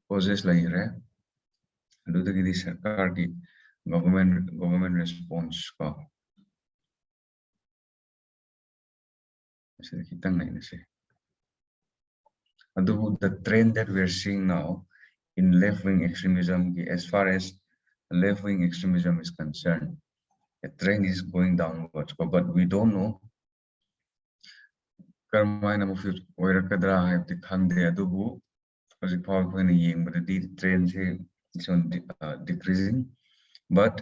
causes laire adudagi di sarkar ki government response ko ase kitang nai nase adu the trend that we are seeing now in left-wing extremism, as far as left-wing extremism is concerned, the trend is going downwards. But we don't know. The trend is on decreasing, but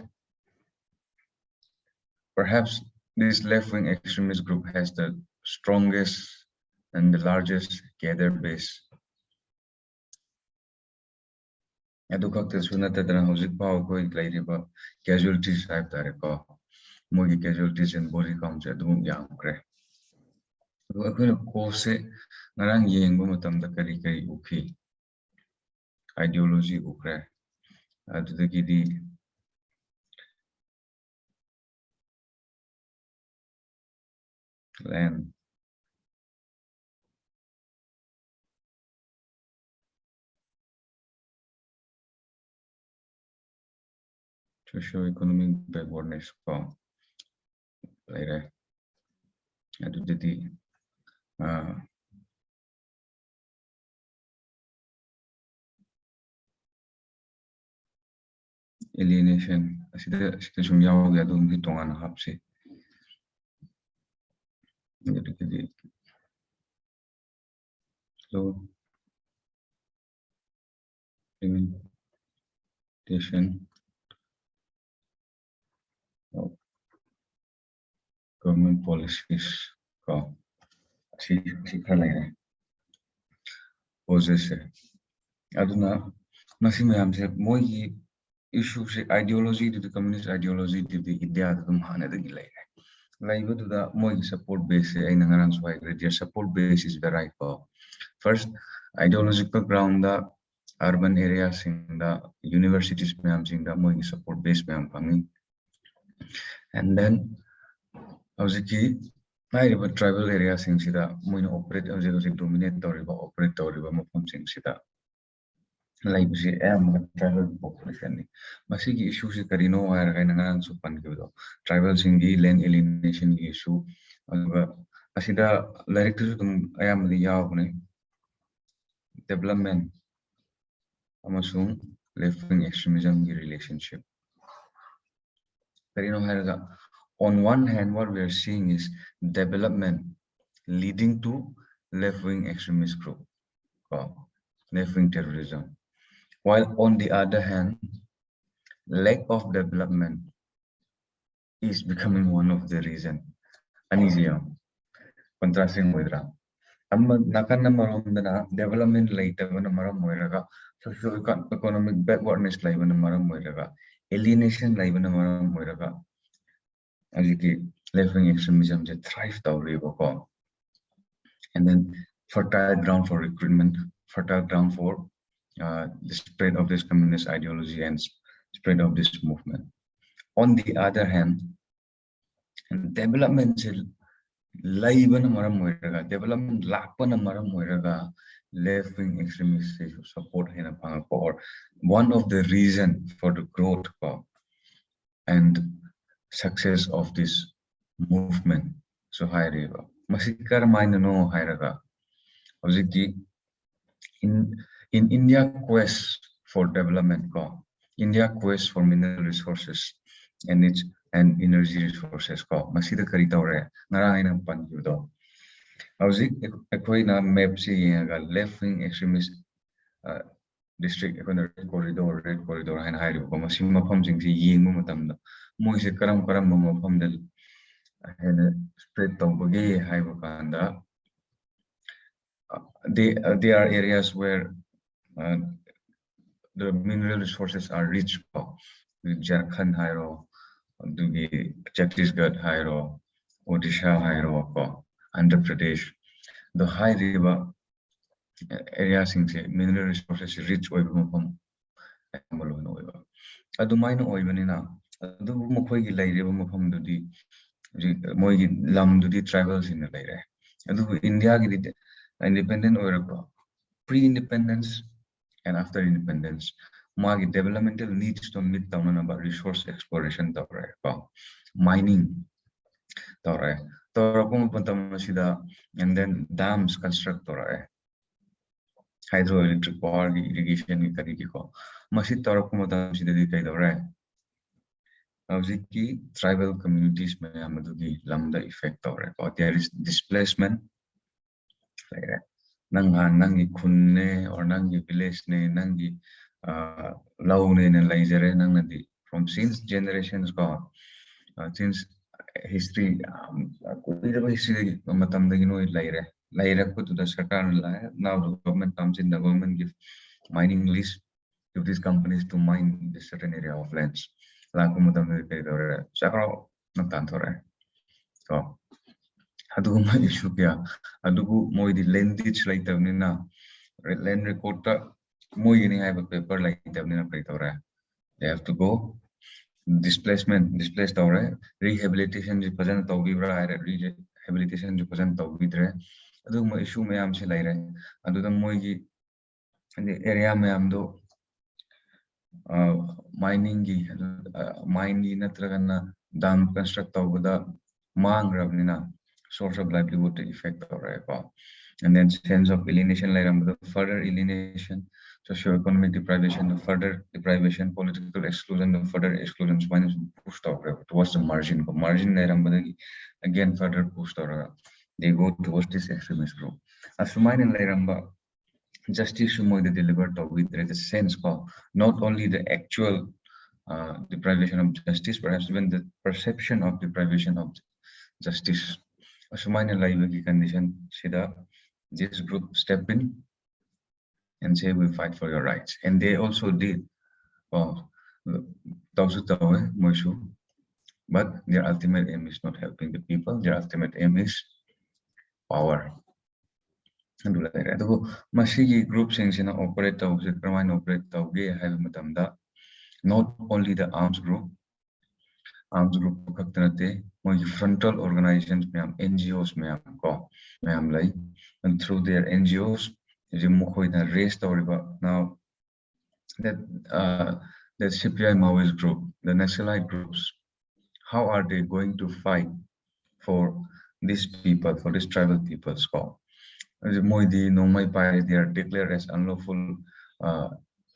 perhaps this left-wing extremist group has the strongest and the largest gather base. Adu khaktasu natadana hojik pau koi lairiba casualties haib tare ko mogi casualties and body count adum yamkre adu akhoi course se ngarang yengba matamda kari ukhi ideology ukre adudagi di land socio-economic backwardness ko laire adudadi alienation asida sum yawoge adum hi tongana hapse adudadi so implementation of government policies ko si khala poses aduna masi mayam se moi issue se ideology to the communist ideology to the idea dum hana da gilai laiba to the moi support base ai nangarang so their support base is the right first ideological ground the urban areas in the universities mayam sing the moi support base mayam pangi and then hojiki naiba tribal areas sing sida moi operate hojiki dominate toriba operate toriba mafam sing sida like tribal population masigi issue se karino air gainangan so pan kido tribal singi land alienation issue asida direct to ayam li yaw development amasung left wing extremism relationship karino air on one hand what we are seeing is development leading to left wing extremist group left wing terrorism. While on the other hand, lack of development is becoming one of the reasons. Uneasy, contrasting with that. Development later when socio-economic backwardness like when alienation like when left-wing extremism thrive and then fertile ground for recruitment, fertile ground for the spread of this communist ideology and spread of this movement. On the other hand, development development left-wing extremists support or one of the reason for the growth and success of this movement. So high river. Masikar mind no high in India quest for development, India quest for mineral resources and energy resources, masida karitore naraina panjudo. Akoina map left wing extremist district red corridor and high masima pumping ying moise karam mafam spread high they are areas where the mineral resources are rich. Jharkhand Hairo, Chhattisgarh Hairo, Odisha Hairo, Andhra Pradesh, the high river areas in mineral resources rich oil from Malone oil. Adumina oivanina, the Mokoi Laireva from the Moigi Lam to the tribals in the Laire. India independent or pre-independence and after independence, magi developmental needs to meet down about resource exploration mining and then dams construct hydroelectric power irrigation masit tribal communities effect there is displacement nangi khunne or nangi village ne nangi law ne laizere nangadi from since generations since history history matamdagi no laire to the sarkar now the government comes in, the government give mining lease to these companies to mine this certain area of lands laku matamdagi kai dore sakro nantantore so aduguma issue kya adugu moidi lendage laitavnina land record ta moyini have a paper laitavnina kai dore they have to go displaced rehabilitation ji present tawbibra rehabilitation ji present tawbidre aduguma issue mayam se laire aduda moigi area mayam do mining gi mine gi natragana dam construct tawbada mangrabnina source of livelihood effect and then sense of alienation further alienation, socio-economic deprivation, the further deprivation, political exclusion, the further exclusion pushed towards the margin again further pushed they go towards this extremist group as justice the delivered with there is a sense not only the actual deprivation of justice, perhaps even the perception of deprivation of justice. Condition, this group step in and say we fight for your rights, and they also did. But their ultimate aim is not helping the people. Their ultimate aim is power. Masigi groups in operate not only the arms group frontal organizations NGOs and through their NGOs raised now that the CPI Maoist group, the Nationalite groups, how are they going to fight for these people, for these tribal people's they are declared as unlawful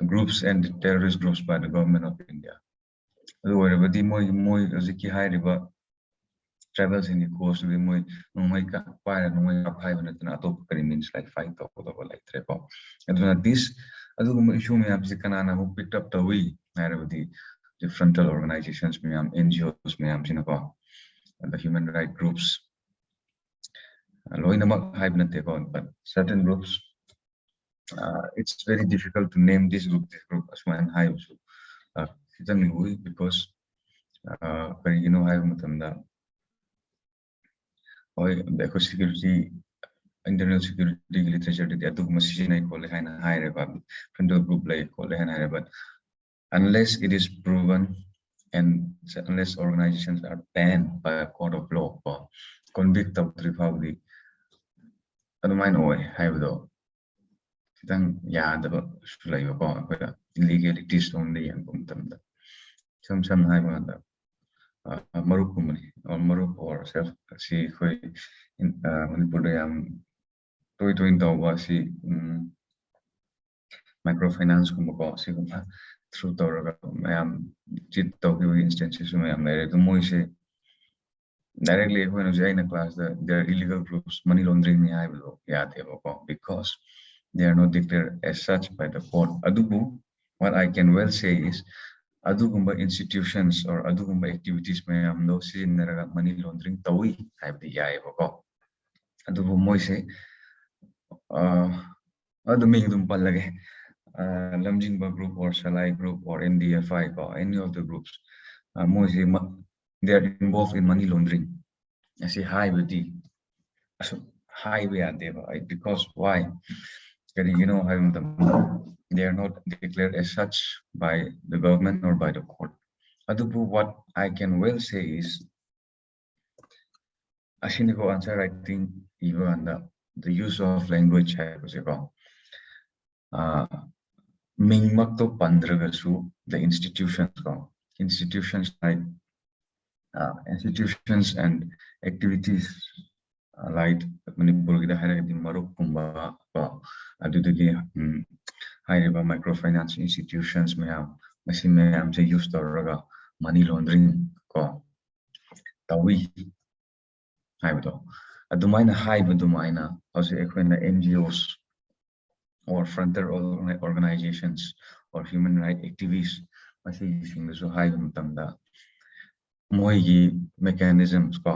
groups and terrorist groups by the government of India. Travels in the coast with means like fight like this issue who picked up the way the frontal organizations NGOs and the human rights groups but certain groups it's very difficult to name this group as one high because the security, internal security literature frontal group but unless it is proven and unless organizations are banned by a court of law or convict of the republic illegalities only and some Marup or Marup or self see in Manipur microfinance through instances directly when I in a class there are illegal groups money laundering because they are not declared as such by the court. What I can well say is Adugumba institutions or Adugumba activities money laundering tawi have the yaibo. Adubu moise palage Lamjingba group or Salai group or MDFI or any of the groups they are involved in money laundering. I say highway because why? They are not declared as such by the government or by the court. What I can well say is Ashiniko answer I think even the use of language mingmak to pandragasu the institutions like institutions and activities like Manipur gida hairagadi maruk kumba ko adudagi hairaba microfinance institutions mayam se use tawraga money laundering ko tawi haibado adumaina haibadumaina hause ekhoina NGOs or frontier organizations or human rights activists masi singsu haiba matamda moigi mechanisms ko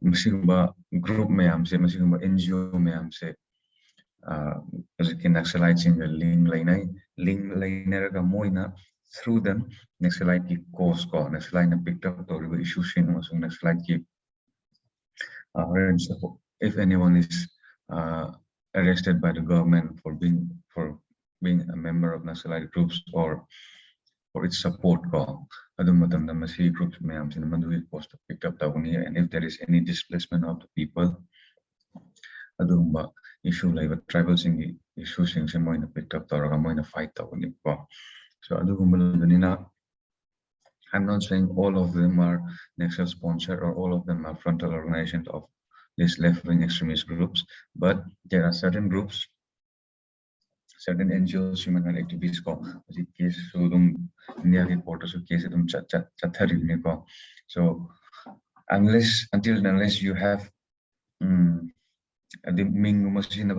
masigumba group mayam se masigumba NGO mayam se as a Naxalite single link laineraga moina through them Naxalite ki cause ko Naxalite picked up or issues in Naxalite ki if anyone is arrested by the government for being a member of Naxalite groups or for its support ko adumatam namasi groups mayam sin mandu post picked up tawni, and if there is any displacement of the people adumba issue like a tribal sing issue sing se moina picked up tawraga moina fight tawni ko. So adugumba ganina I'm not saying all of them are Naxal sponsored or all of them are frontal organizations of these left-wing extremist groups, but there are certain groups, certain NGOs, human rights activists ko case sudum India reporters case chathari ko. So unless you have the Ming machine of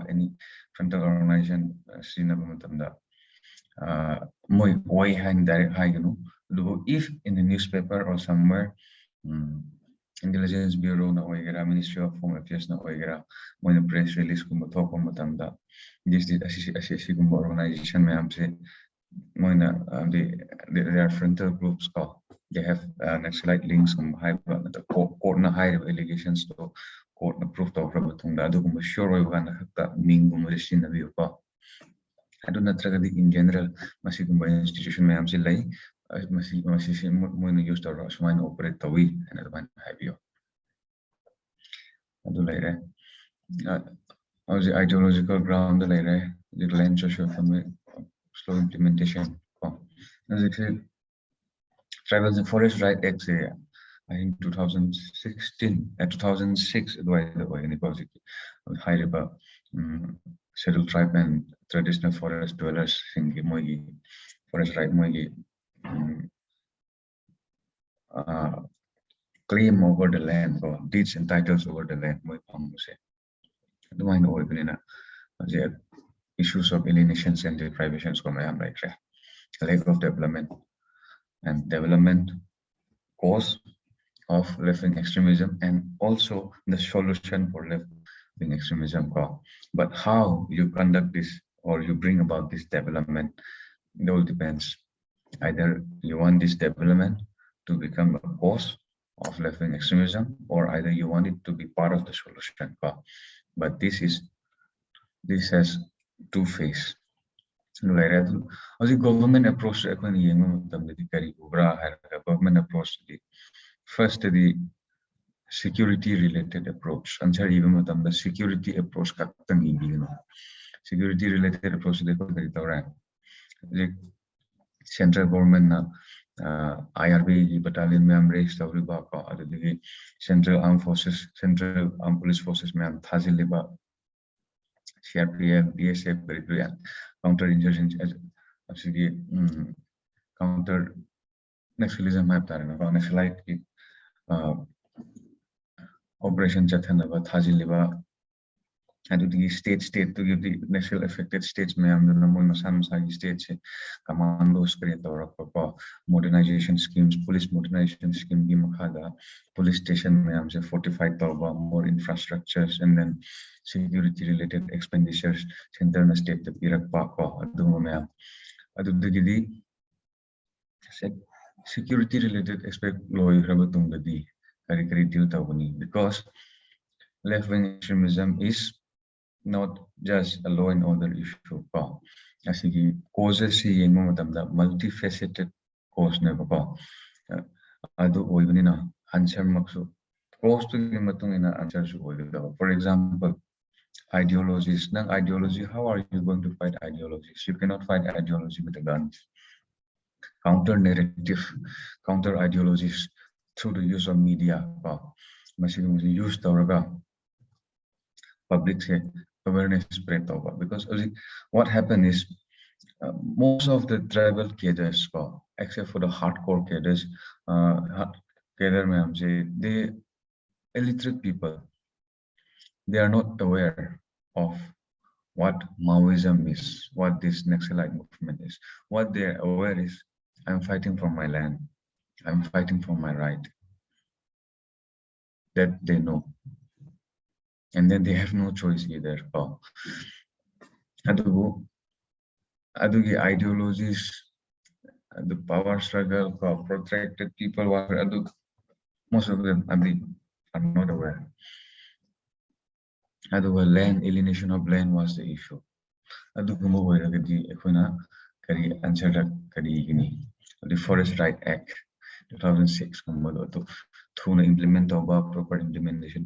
any frontal organization seen of moi way hand direct high if in the newspaper or somewhere intelligence bureau na oigera ministry of home affairs na oigera moina press release kumba thok matamda this assisi kumba organization mayam se moina there are frontal groups ko they have Naxalite links high court na high allegations to court na proof to ra batungda adugumba sure oiga na hakta mingum resin na biyo ko adu natragadi in general masigumba institution mayam se lai masi moina use to sumaina operate tawi and advan habio adu laire the ideological ground laire the land social family slow implementation as I said tribal and forest right act say I think 2016 2006 the way in the high river scheduled tribe and traditional forest dwellers singi moigi forest right moigi claim over the land or deeds and titles over the land moi pamuse dumain oibenina the issues of alienations and deprivations ko mayam like lack of development and development cause of left-wing extremism and also the solution for left-wing extremism. But how you conduct this or you bring about this development, it all depends. Either you want this development to become a cause of left-wing extremism, or either you want it to be part of the solution. But this has two phases. The government approach to government approach first the security related approach answer even the security approach security related approach the central government IRB battalion ma'am raised the central armed forces central armed police forces ma'am thaziliba CRPF BSF counter insurgency actually counter nationalism Naxalite operation Chathanaba Thaziliba and the state to give the national affected states mayam Masagi states commandos create modernization schemes police modernization scheme Gimakada police station mayam fortified more infrastructures and then security related expenditures center na state the Pirak Pako mayam adugidi security related aspect loy rabatungadi kari deal tawani because left-wing extremism is not just a law and order issue. As the causes multifaceted cause never adu oibanina answer maksu cause to the answer. For example, ideologies. Now, ideology, how are you going to fight ideologies? You cannot fight ideology with a gun. Counter narrative, counter ideologies through the use of media. Use the public awareness spread over. Because what happened is most of the tribal cadres, except for the hardcore cadres, they illiterate people. They are not aware of what Maoism is, what this Naxalite movement is. What they are aware is, I'm fighting for my land. I'm fighting for my right. That they know. And then they have no choice either. Adugi ideologies, the power struggle, protected people, most of them are not aware. Land alienation of land was the issue. Answer the Forest Right Act 2006 implement proper implementation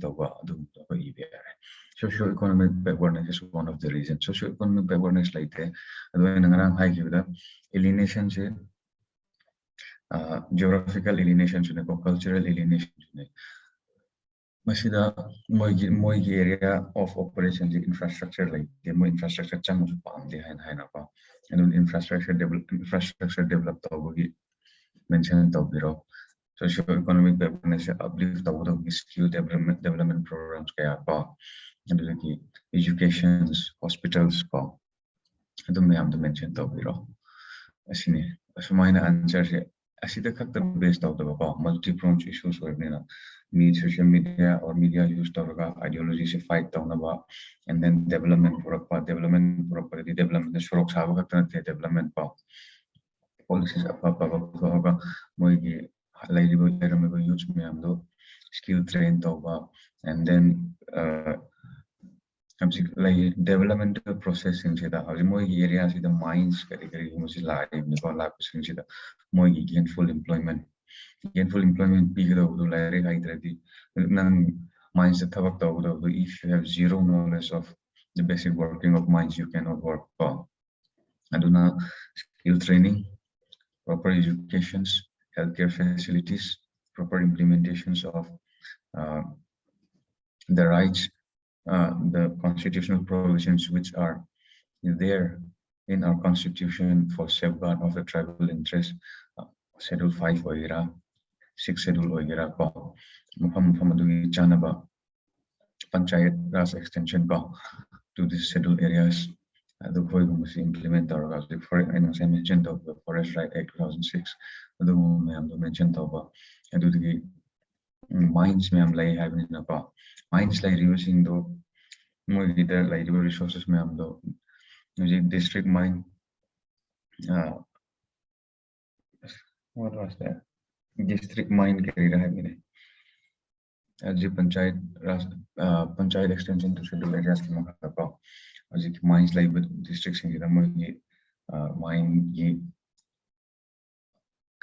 socio-economic backwardness is one of the reasons. Socio-economic backwardness like that, alienation, geographical alienation, cultural alienation. Masida moigi area of operations infrastructure like demo infrastructure chang pam de and infrastructure developed mention biro socio-economic backwardness uplift skill development programs kaya and educations, hospitals mention biro asini asumana answer asida khakta based out of multi-pronged issues social media or media use ideology se fight and then development development development policies youth skill train and then like developmental processing areas the mines gainful employment mines if you have zero knowledge of the basic working of mines you cannot work skill training, proper educations, healthcare facilities, proper implementations of the rights, the constitutional provisions which are there in our constitution for safeguard of the tribal interest, Schedule 5 oira, 6 Schedule oira chanaba panchayat ras extension to these scheduled areas. The implement our mentioned of the Forest Right Act 2006. The mentioned of the mines lay having mines like using the like resources district mine. What was that? District mine carried having as the panchayat extension to schedule areas mines like with districts in the mine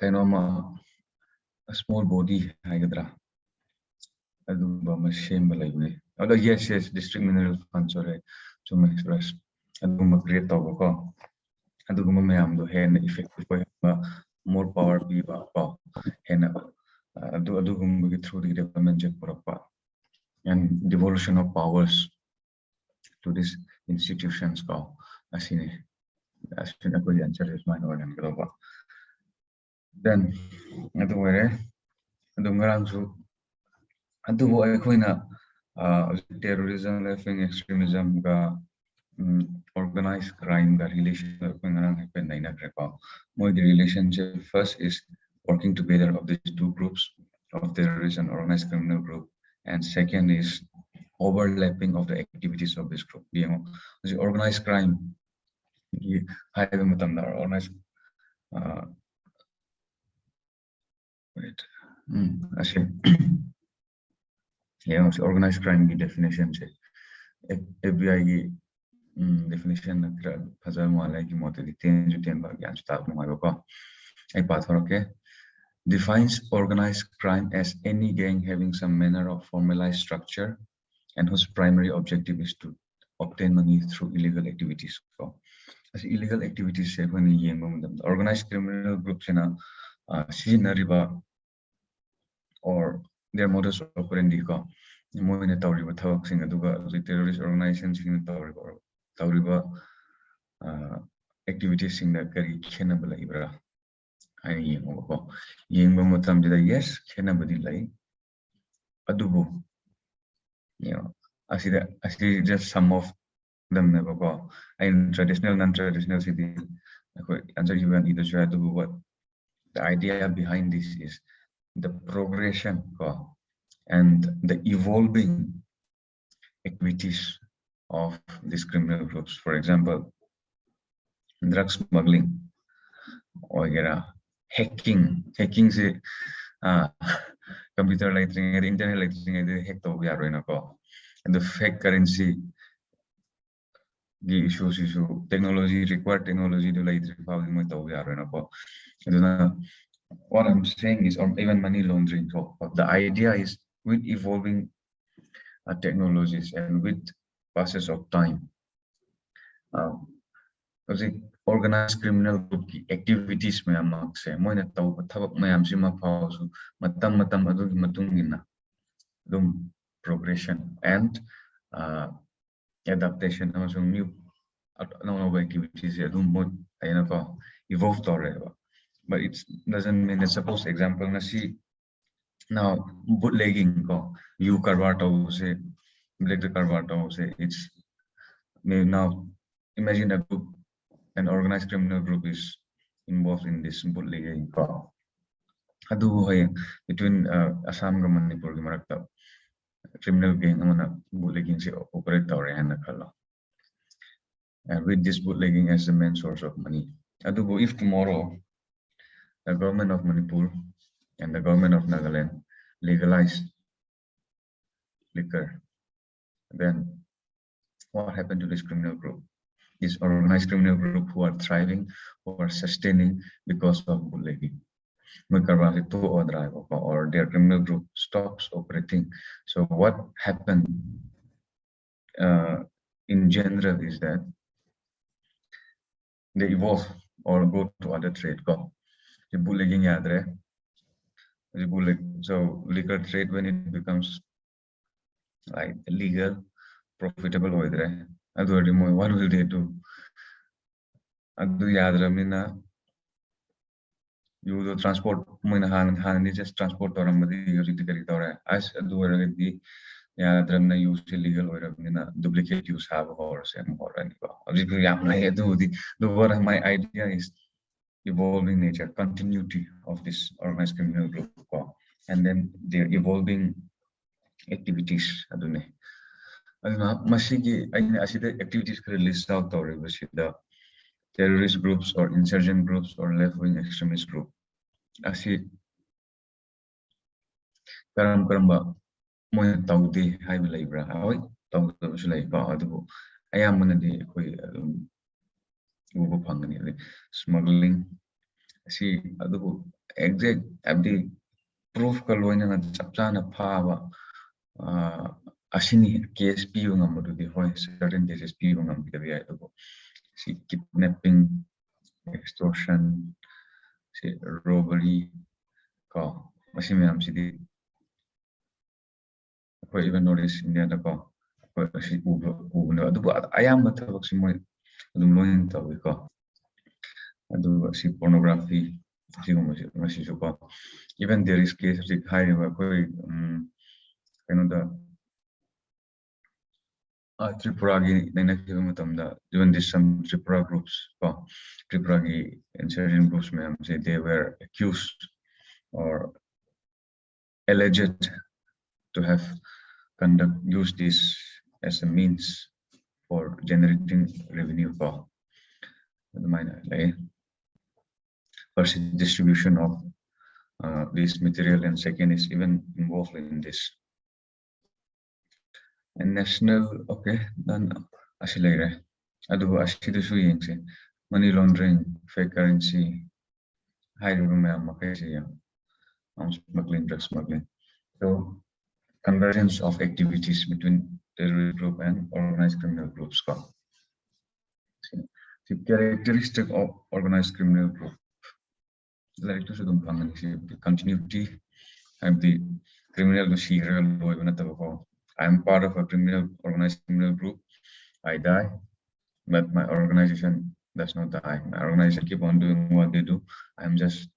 kind of a small body although yes district mineral funds or to express create effective more power through the development and devolution of powers to these institutions as soon as the answer is mine or global. Then terrorism, left-wing extremism, organized crime, the relation the relationship first is working together of these two groups of terrorism and organized criminal group, and second is overlapping of the activities of this group. The organized crime, organized organized crime definition FBI definition defines organized crime as any gang having some manner of formalized structure and whose primary objective is to obtain money through illegal activities. As illegal activities, when the organized criminal groups in a Sinariba or their modus operandi, Moina Tauriba Tawak Singaduga, the terrorist organizations in Tauriba activities in the Kari Kenabala Ibra. I Yingbo Matam, yes, Kenabadi Lai Adubu. I see just some of them never go. In traditional, non-traditional city, answer you and either share what the idea behind this is the progression and the evolving activities of these criminal groups. For example, drug smuggling or hacking. Hacking is computer lighting, internet lighting, hack and the fake currency. The issue technology required technology to light what I'm saying is, or even money laundering. So the idea is with evolving technologies and with passes of time, organized criminal group activities progression and adaptation new activities evolved already. But it doesn't mean that, suppose example now bootlegging you carvato say black carvato say it's now imagine a group, an organized criminal group is involved in this bootlegging between Assam and Manipur criminal gang bootlegging operate and with this bootlegging as the main source of money. If tomorrow the government of Manipur and the government of Nagaland legalize liquor, then what happened to this criminal group? This organized criminal group who are thriving, who are sustaining because of bootlegging. Or their criminal group stops operating. So what happened in general is that they evolve or go to other trade. The bootlegging so liquor trade, when it becomes like legal, profitable, what will they do? You do transport just transport as use illegal or duplicate use have horse and more. My idea is evolving nature, continuity of this organized criminal group, and then their evolving activities. Activities list out the terrorist groups or insurgent groups or left-wing extremist group. Karamba Moy Taudi High Libra, I am one of the smuggling. See, exact abdi proof Kaloina Chapchana Pava Ashini case Piung the certain cases Piung see kidnapping, extortion, see robbery, city. Even notice in the other I am a pornography. Even there is cases of high Tripuragi, even this some Tripura groups, Tripuragi insurgent groups, say they were accused or alleged to have used this as a means for generating revenue for the minor first distribution of this material, and second is even involved in this. And national, okay, then money laundering, fake currency, high smuggling, drug smuggling. So convergence of activities between terrorist group and organized criminal groups. The characteristic of organized criminal group, like to the continuity and the criminal serial. I am part of a organized criminal group. I die, but my organization does not die. My organization keep on doing what they do. I'm just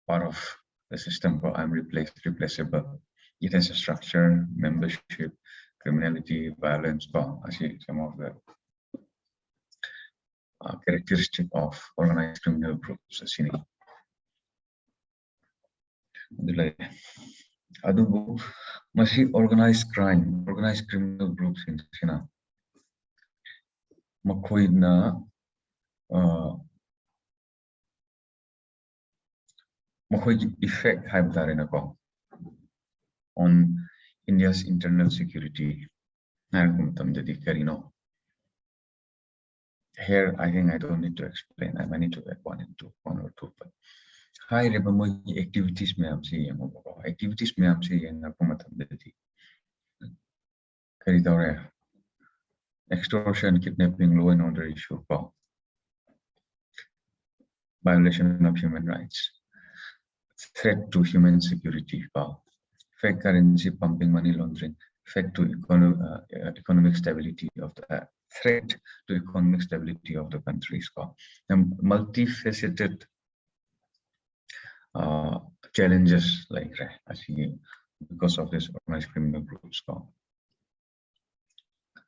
part of the system. I'm replaceable. It has a structure, membership, criminality, violence. I see some of the characteristic of organized criminal groups. Adubu, masi organized criminal groups in Sina. Makoina effect on India's internal security. Here, I think I don't need to explain. I need to add one or two. But high level activities may see activities may see extortion, kidnapping, law and order issue, violation of human rights, threat to human security, fake currency pumping, money laundering, threat to economic stability of the threat to economic stability of the countries, and multifaceted challenges like because of this organized criminal groups.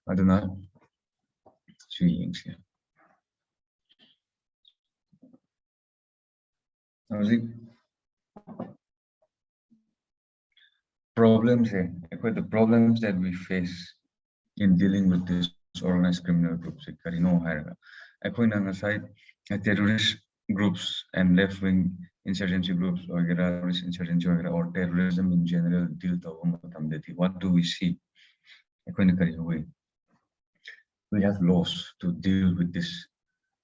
I don't know. Problems, the problems that we face in dealing with this organized criminal groups, terrorist groups and left-wing insurgency groups or terrorist insurgency or terrorism in general deal. What do we see? We have laws to deal with this,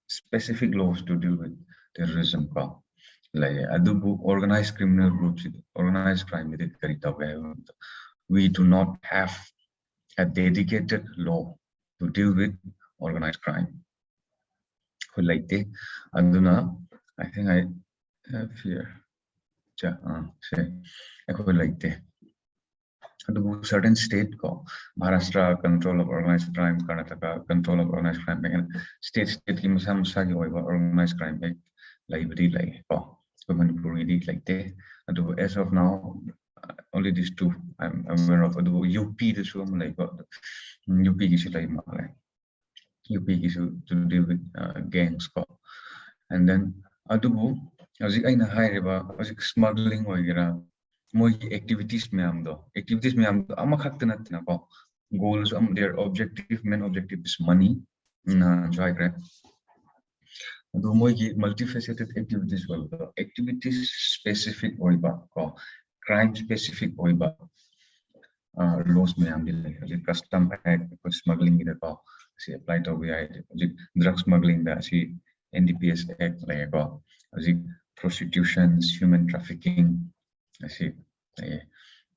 specific laws to deal with terrorism. Like organized criminal groups, organized crime, we do not have a dedicated law to deal with organized crime. Like I think I have here. Certain state call Maharashtra control of organized crime, Karnataka control of organized crime, and state organized crime library like as of now, only these two I'm aware of. UP this one like UP is UP is to deal with gangs, and then smuggling activities goals their main objective is money. Multifaceted activities specific crime specific laws custom act smuggling apply to drug smuggling NDPS act prostitution, human trafficking,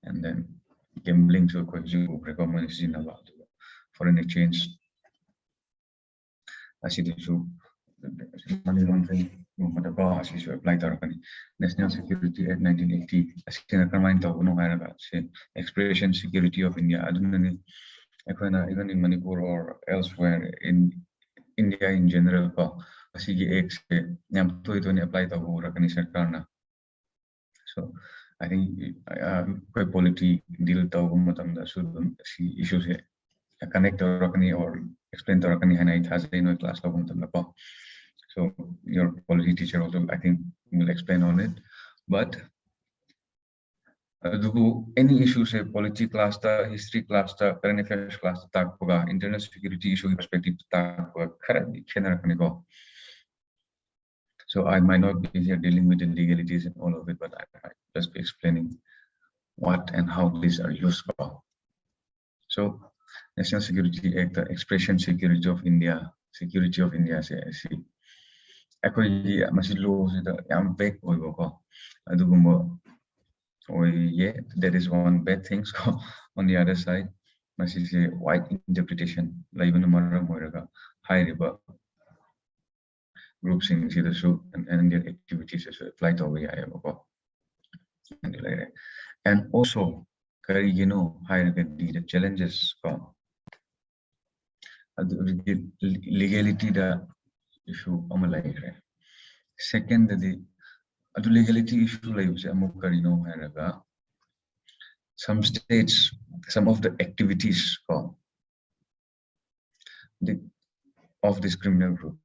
and then gambling recommendation about foreign exchange. Money laundering, apply to National Security Act 1980. Expression security of India. Even in Manipur or elsewhere in India in general, apply to so I think polity deal issues connect or explain to class. So your policy teacher also, I think, will explain on it. But any issues, polity class, history class, current affairs class, internal security issue perspective, so I might not be here dealing with the legalities and all of it, but I just be explaining what and how these are used for. So National Security Act, the expression security of India, say I see. There is one bad thing on the other side. ꯃꯁꯤꯁꯦ wide interpretation ꯂꯩꯕꯅ ꯃꯔꯝ ꯑꯣꯏꯔꯒ ꯍꯥꯏꯔꯤꯕ ꯒ꯭ꯔꯨꯞꯁꯤꯡꯁꯤꯗꯁꯨ and their activities ꯑꯁꯨ apply ꯇꯧꯕ ꯌꯥꯏꯑꯕꯀꯣ ꯑꯗꯨ ꯂꯩꯔꯦ and also ꯀꯔꯤꯒꯤꯅꯣ ꯍꯥꯏꯔꯒꯗꯤ the challenges ꯀꯣ ꯑꯗꯨ legality ꯗ issue ꯑꯃ ꯂꯩꯈ꯭ꯔꯦ secondꯗꯗꯤ ꯑꯗꯨ legality issue ꯂꯩꯕꯁꯦ ꯑꯃꯨꯛ ꯀꯔꯤꯅꯣ ꯍꯥꯏꯔꯒ some states some of the activities of this criminal group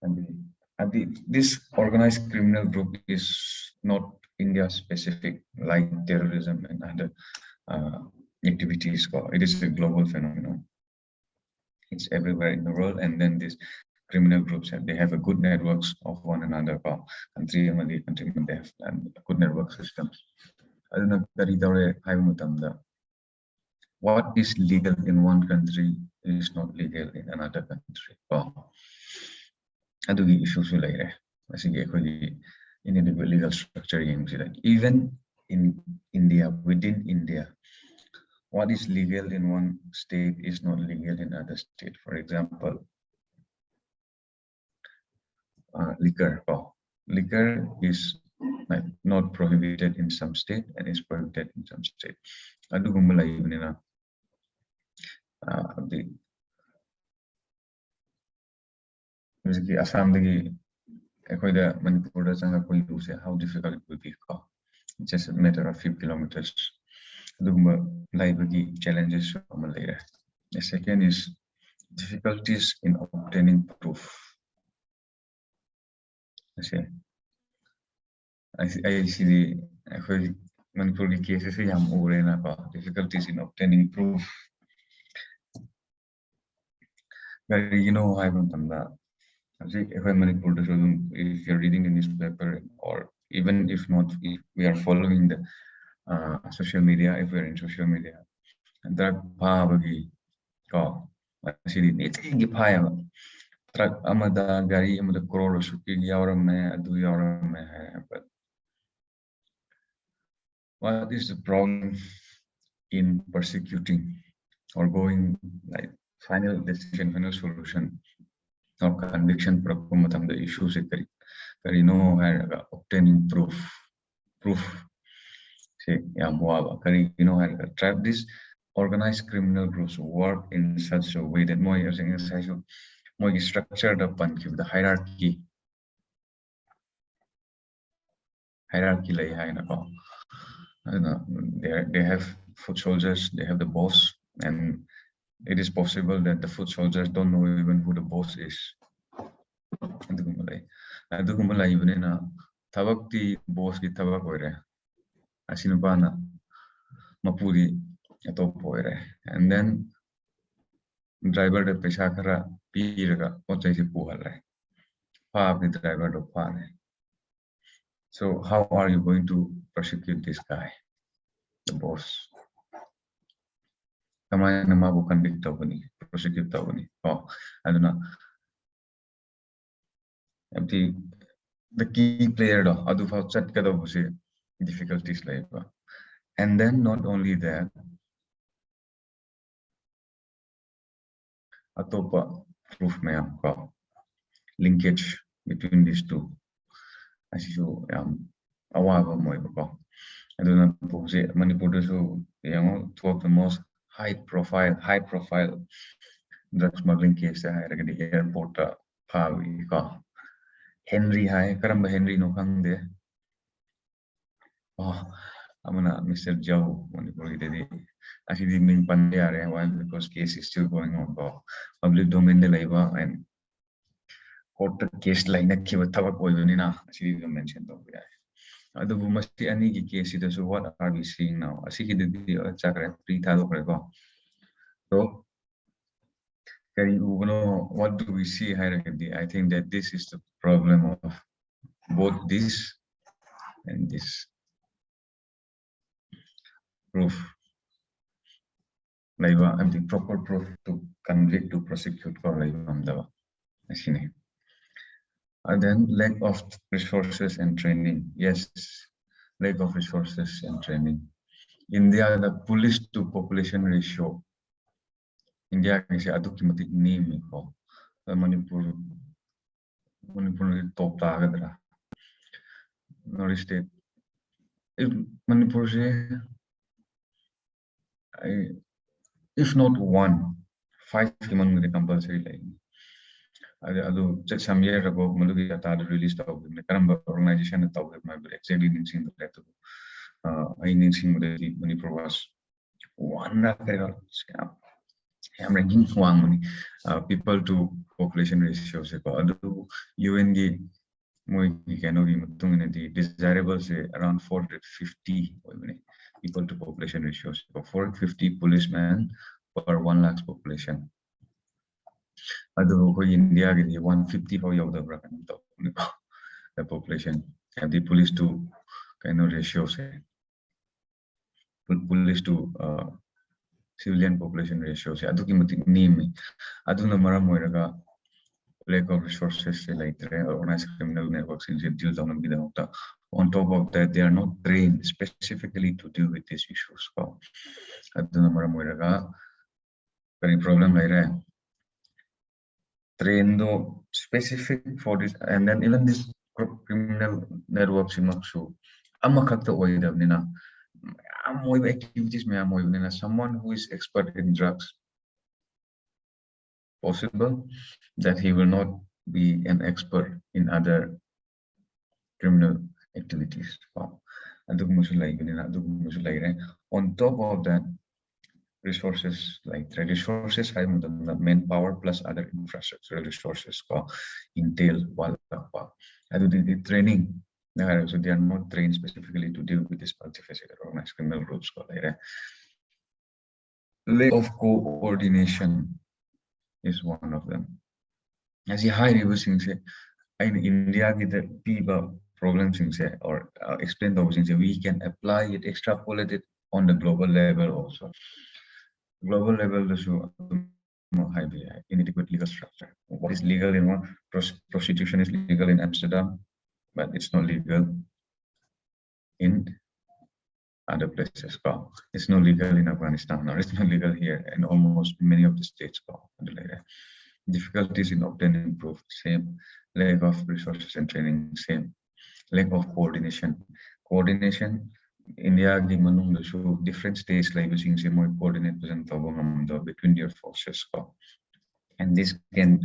and this organized criminal group is not India specific like terrorism and other activities it is a global phenomenon. It's everywhere in the world, and then these criminal groups they have a good networks of one another country they have good network systems. What is legal in one country is not legal in another country. Adugi issues laire. In the legal structure, even in India, within India, what is legal in one state is not legal in other state. For example, liquor. Liquor is not prohibited in some state and is prohibited in some state. Assam how difficult it would be. It's just a matter of few kilometers. Challenges. The second is difficulties in obtaining proof. I see the Manipuri cases difficulties in obtaining proof. You know, I don't know. If you're reading the newspaper, or even if not, if we are following the social media, if we're in social media, drug truck amada gari amada crore shooting but what is the problem in persecuting or going like final decision, final solution or conviction the issues obtaining proof say this organized criminal groups work in such a way that more structured up and the hierarchy they have foot soldiers, they have the boss, and it is possible that the foot soldiers don't know even who the boss is. Tabakti boss ki tabak oire. Asinubana mapuri atop oire. And then driver the pesa kara piraga ochai se puhale. Pa the driver do pare. So how are you going to prosecute this guy, the boss? Convict prosecute I don't know. The key player difficulties and then not only that, atopa proof linkage between these two. As you awaba moiba Manipur two of the most high profile drug smuggling case the airport Henry High Karamba Henry no Kangde. Amana Mr. Joe Manipur actually mean Pandya why because case is still going on public domain the labor and court case like that actually mentioned any case so what are we seeing now? So what do we see here? I think that this is the problem of both this and this proof. I think proper proof to convict to prosecute for and then lack of resources and training. Yes, lack of resources and training. India, the police to population ratio, India is a documented name for Manipur. Manipur is top target. North state. If Manipur if not one, 5 human with compulsory line. Just some years ago, Maluki Tata released the organization and exactly I need Manipur was one I'm ranking one people to population ratio. UN the desirable say around 450 people to population ratios. 450 policemen per 1 lakh population. India 150 for the population and the police to kind of ratio say police to civilian population ratio say name aduna maram moiraga lack of resources like organized criminal networks in deal on top of that they are not trained specifically to deal with these issues aduna maram moiraga very problem like trained specific for this and then even this criminal networks in Maksu amakakta oidabnina activities someone who is expert in drugs possible that he will not be an expert in other criminal activities. On top of that, resources like the resources the manpower plus other infrastructural resources entail the training. So they are not trained specifically to deal with this multifaceted organized criminal groups. Lack of coordination is one of them. As a high reversing say in India with the people problems or explain those things, we can apply it, extrapolate it on the global level also. Global level the inadequate legal structure. What is legal in one? Prostitution is legal in Amsterdam, but it's not legal in other places. It's not legal in Afghanistan, or it's not legal here in almost many of the states. Difficulties in obtaining proof, same. Lack of resources and training, same. Lack of coordination. Coordination, India, different states like using more coordinate between their forces. And this can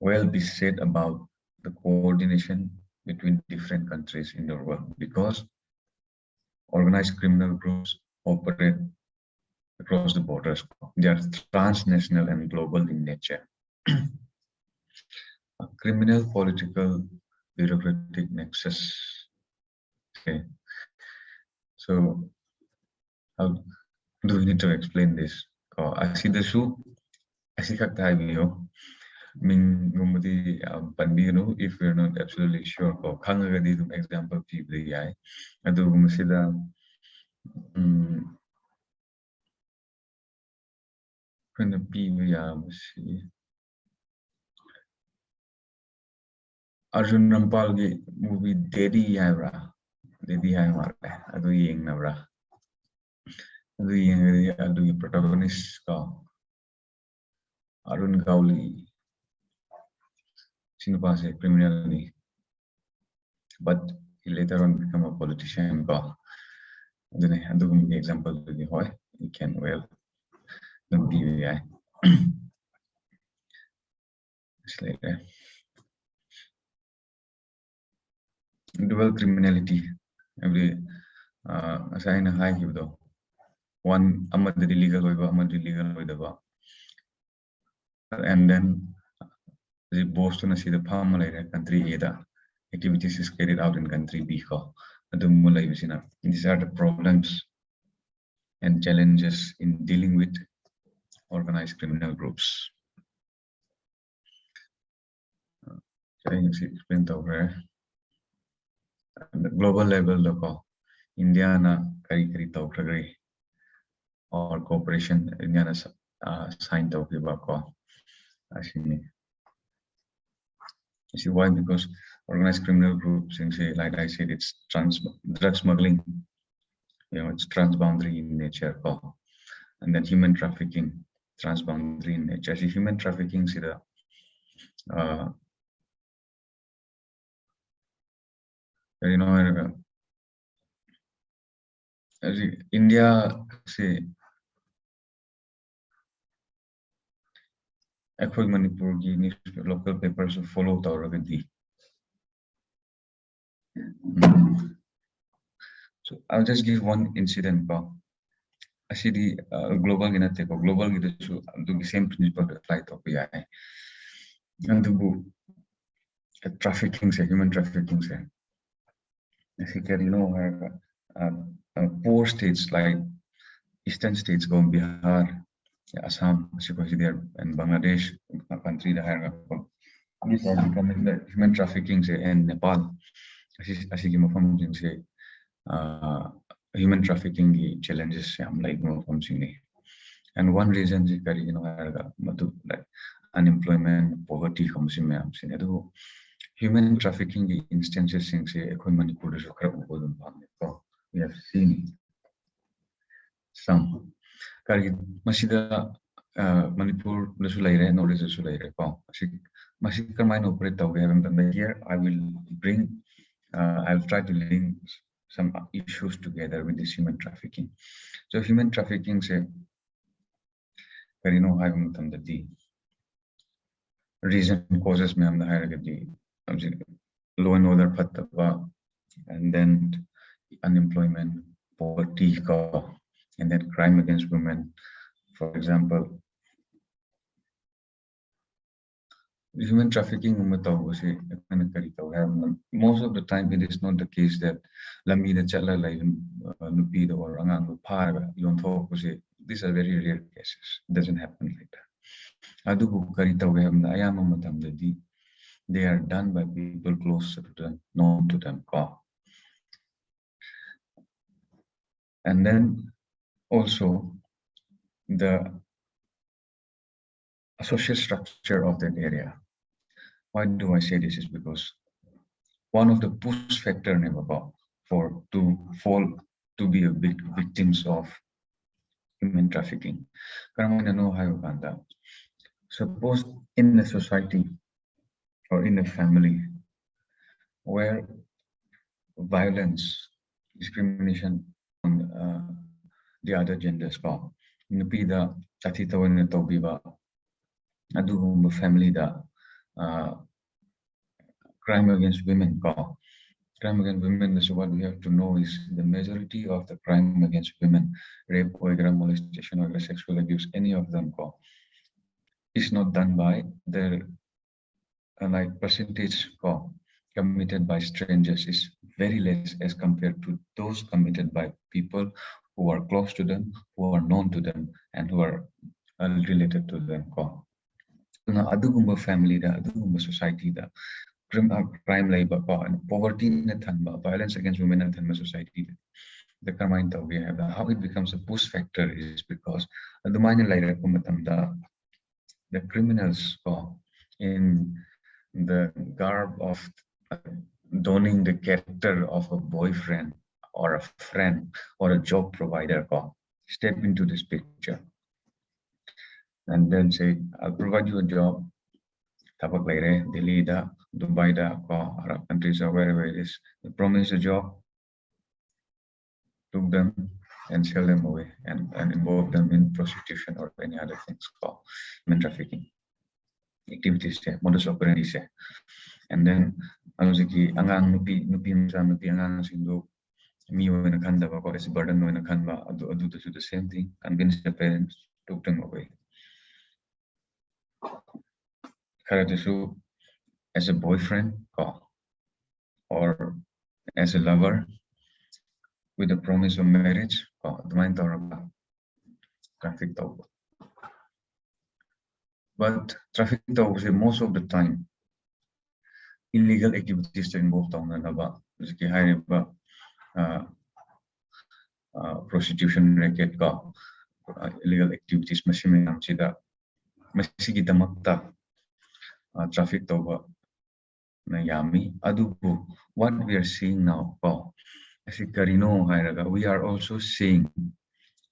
well be said about the coordination between different countries in the world because organized criminal groups operate across the borders. They are transnational and global in nature. A criminal, political, bureaucratic nexus. Okay. So how do we need to explain this? I see the shoe. I see video. If we're not absolutely sure, example Arjun Rampal movie Dedi Haivra. Dedi Haivra. Adu Ying Navra. Adu protagonist Arun Gauli. Sinupase criminal, but he later on become a politician. Adu example you can well don't be dual criminality. Every assign a high give though. One amad illegal illegal and then the boast to see the palm country either activities is carried out in country B. These are the problems and challenges in dealing with organized criminal groups. Explain over the global level India or cooperation India signed up you see why? Because organized criminal groups say, like I said, it's drug smuggling, it's transboundary in nature, and then human trafficking, transboundary in nature. See, human trafficking is the uh, you know India say अखोई मणिपुर की local papers follow तौरगदी. So I'll just give one incident. Actually, global की नते को global की तो same principle apply तो भी आए. And the trafficking से human trafficking से. Actually, you know, poor states like eastern states go Bihar, Assam, there, and Bangladesh, country that these are becoming the human trafficking say in Nepal. Asi ki mafam jin se human trafficking ki challenges se hum like mafam sini. And one reason is that like unemployment, poverty comes in me. Human trafficking instances in say Manipur we have seen some. Masida Manipur Sulai, no Sulai. Masika mine operate here. I will bring I'll try to link some issues together with this human trafficking. So human trafficking say the reason causes me the hierarchy low and order pataba, and then unemployment, poverty, and then crime against women. For example, human trafficking most of the time it is not the case that lami the chala like nupi or angang par these are very rare cases. It doesn't happen like that. They are done by people close to them, known to them. And then also the social structure of that area. Why do I say this? Is because one of the push factor for to fall to be a big victims of human trafficking. Suppose in a society or in a family where violence, discrimination on the other genders nupida tatita when tobiba adu family crime against women crime against women is what we have to know is the majority of the crime against women, rape or molestation or sexual abuse, any of them is not done by the like percentage committed by strangers is very less as compared to those committed by people who are close to them, who are known to them, and who are related to them. Now, adugumba family, adugumba society, crime labor, poverty, violence against women and society. The combined we have how it becomes a push factor is because the criminals in the garb of donning the character of a boyfriend or a friend or a job provider step into this picture and then say, I'll provide you a job. Tapak later, Delhi, Dubai, Arab countries or wherever it is. They promise a job, took them and sell them away and involve them in prostitution or any other things called human trafficking activities, modus operandi. And then angang nupi angang sindo me when a kanda is a burden when a kanba do the same thing, convince the parents, took them away. Karatisu as a boyfriend or as a lover with the promise of marriage, traffic talk. But traffic talk most of the time illegal activities involved prostitution racket illegal activities traffic talk yami adubu what we are seeing now Asi karino hairaga, we are also seeing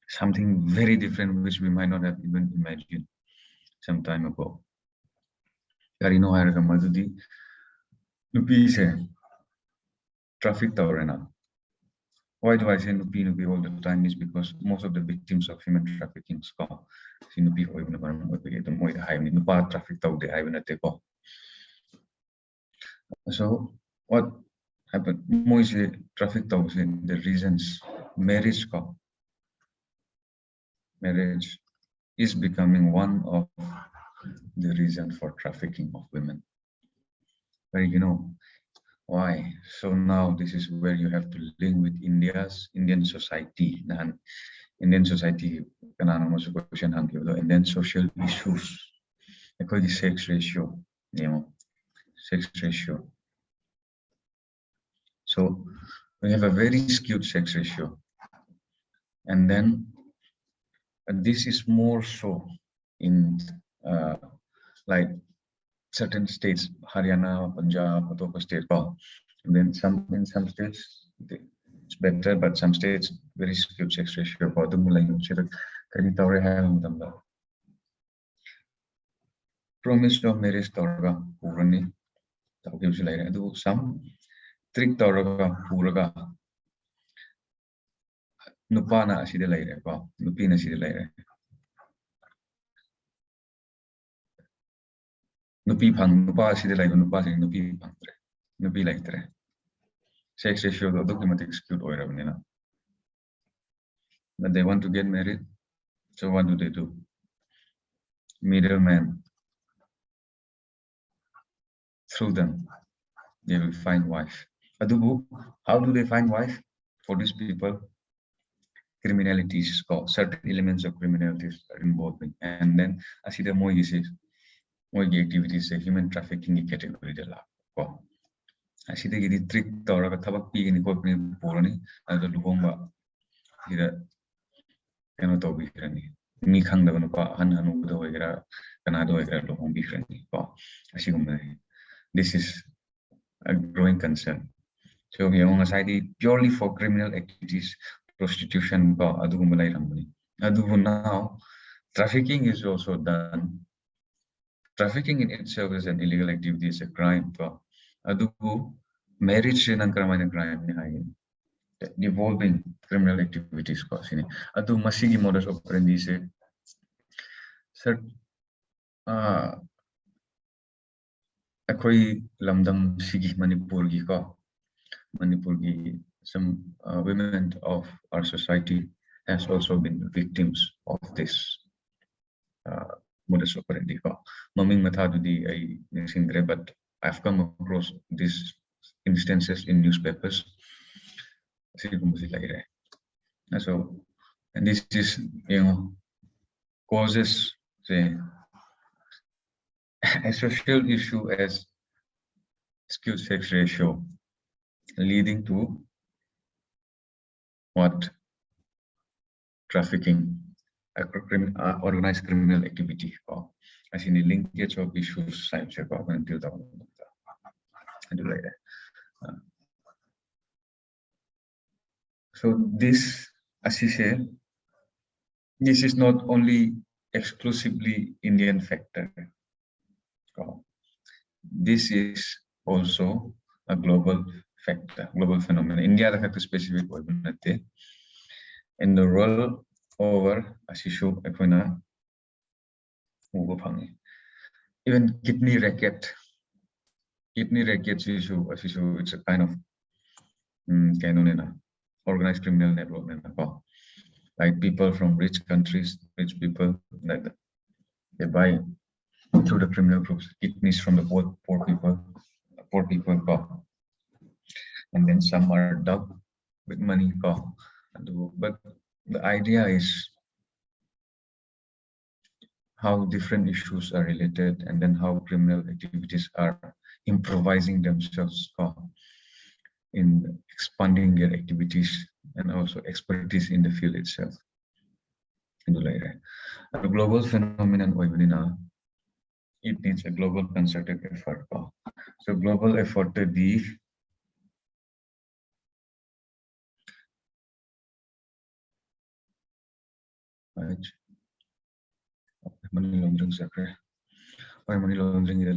something very different which we might not have even imagined some time ago. Karino hairaga madudi nupi se traffic tawrena. Why do I say nupi all the time is because most of the victims of human trafficking ko si nupi hoibna maram hoibage to moi haibni nupa traffic tawde haibna te ko. So what happened? Moi se traffic tawse the reasons marriage is becoming one of the reason for trafficking of women. But you know why? So now this is where you have to link with Indian society. Indian society question Indian social issues. The sex ratio, sex ratio. So we have a very skewed sex ratio. And then this is more so in like certain states, Haryana, Punjab, Uttar state, and then in some states it's better, but some states very skewed sex ratio. Promise of marriage torga purani tawkibsu laire. Some trick torga puraga nupana aside laire ko nupina aside laire. Nupi phang nupa aside laire nupa aside nupi phangtre nupi laitre. Sex ratio do documentic skewed oirabnina. But they want to get married, so what do they do? Middleman. Through them, they will find wife. Adubu, how do they find wife? For these people, criminalities, certain elements of criminalities are involved in. And then, as the more activities, human trafficking category. As the trick or a tabak pig in the Poloni, as the Lubomba, either cannot be friendly. Me hang the Hanu, the Canado, Lobom be friendly. This is a growing concern. So we have society purely for criminal activities, prostitution, now trafficking is also done. Trafficking in itself is an illegal activity, it's a crime. Marriage is a crime. Devolving criminal activities. Adu masigi modus operandi se. Sir, akoi lamdam sigi Manipur gi some women of our society has also been victims of this modus operandi. Maming mathadudi ay nisingre, but I've come across these instances in newspapers. So, and this is causes say a social issue as skewed sex ratio, leading to what? Trafficking, organized criminal activity. As in the linkage of issues, science until the so this, as you said, this is not only exclusively Indian factor. This is also a global factor, global phenomenon. India has a specific in the world over as issue even kidney rackets issue as issue, it's a kind of organized criminal network. Like people from rich countries, rich people, like that, they buy through the criminal groups kidneys from the poor people, and then some are dubbed with money. But the idea is how different issues are related, and then how criminal activities are improvising themselves in expanding their activities and also expertise in the field itself. A global phenomenon, it needs a global concerted effort. So global effort to right? Money laundering secret. Why money laundering is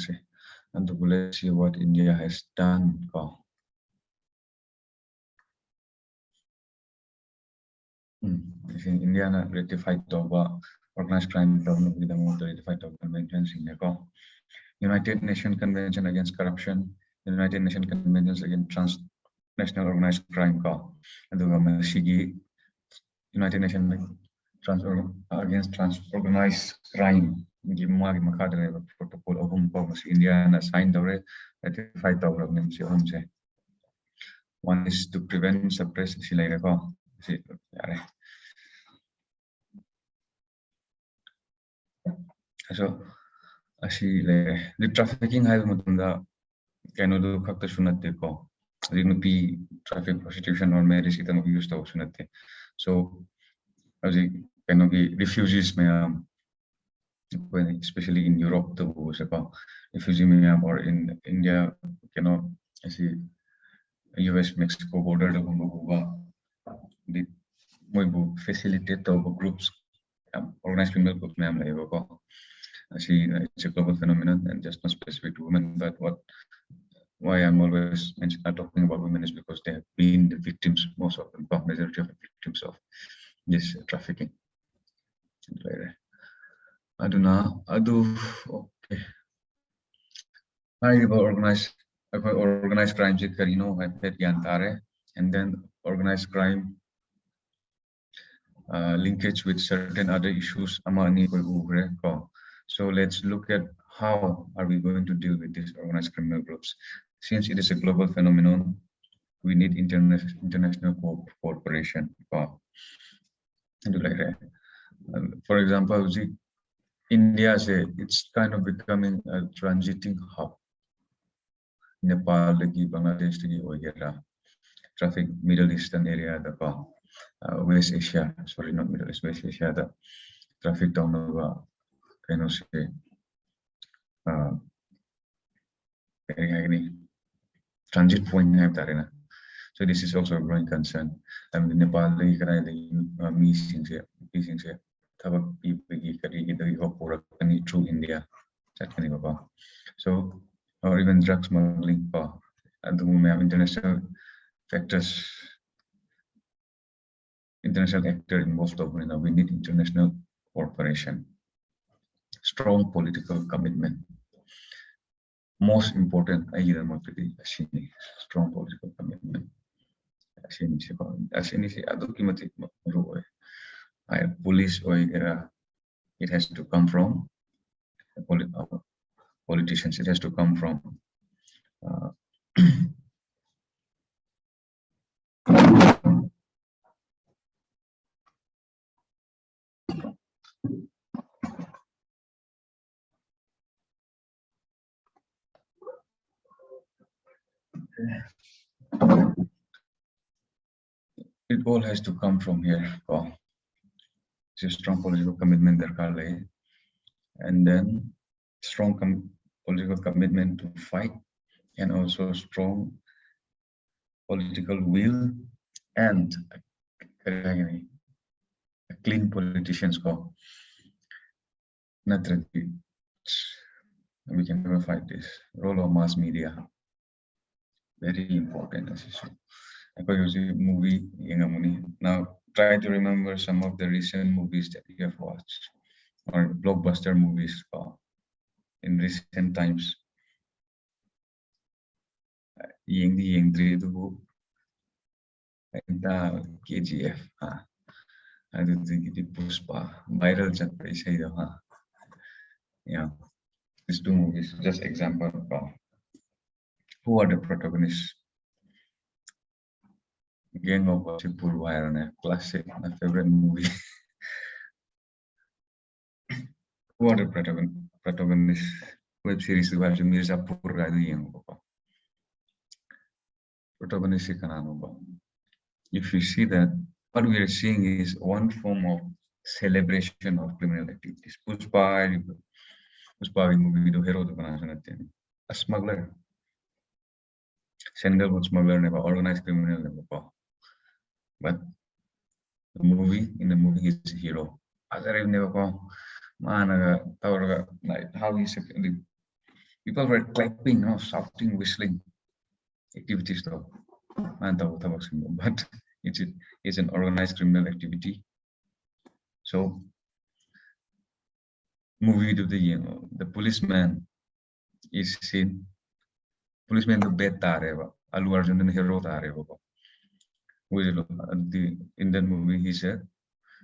a and let's see what India has done. I think India na ratified organized crime with the ratified conventions in the United Nations Convention Against Corruption, United Nations Conventions Against Transnational Organized Crime and the United Nations Against Organized Crime. Protocol of India and signed already ratified the one is to prevent suppress so the trafficking has do traffic prostitution or marriage used so as refugees especially in Europe refugee or in India I see US Mexico border the facilitate groups organized criminal groups it's a global phenomenon and just not specific to women, but why I'm always talking about women is because they have been the victims, most of them, the majority of the victims of this trafficking. I don't know. Okay. I organized crime and then organized crime linkage with certain other issues. So let's look at how are we going to deal with these organized criminal groups. Since it is a global phenomenon, we need international cooperation. For example, India, it's kind of becoming a transiting hub. Nepal, Bangladesh, traffic, Middle Eastern area, West Asia, sorry, not Middle East, West Asia, the traffic down over, transit point so this is also a growing concern. Nepal through India, so or even drug smuggling and we have international factors, international actor involved. We need international cooperation, strong political commitment. Most important, strong political commitment. Police it has to come from politicians. It has to come from it all has to come from here. It's a strong political commitment and then strong political commitment to fight, and also strong political will and clean politicians. We can never fight this. Role of mass media, very important as issue. Movie now try to remember some of the recent movies that you have watched or blockbuster movies in recent times. KGF Puspa viral these two movies just example who are the protagonists. Gang of Wasseypur, classic, my favorite movie. Who are the protagonists? Web series Mirzapur protagonist. If you see that, what we are seeing is one form of celebration of criminal activities. Puspa movie do hero a smuggler, sandalwood smuggler, never organized criminal, but movie. In the movie, he's a hero. As I never go, man, like how he said, people were clapping, shouting, whistling, activities though. But it's an organized criminal activity. So, movie to the policeman is seen. Policeman the bad tareva. Alu Arjun the hero tareva. In that movie, he said,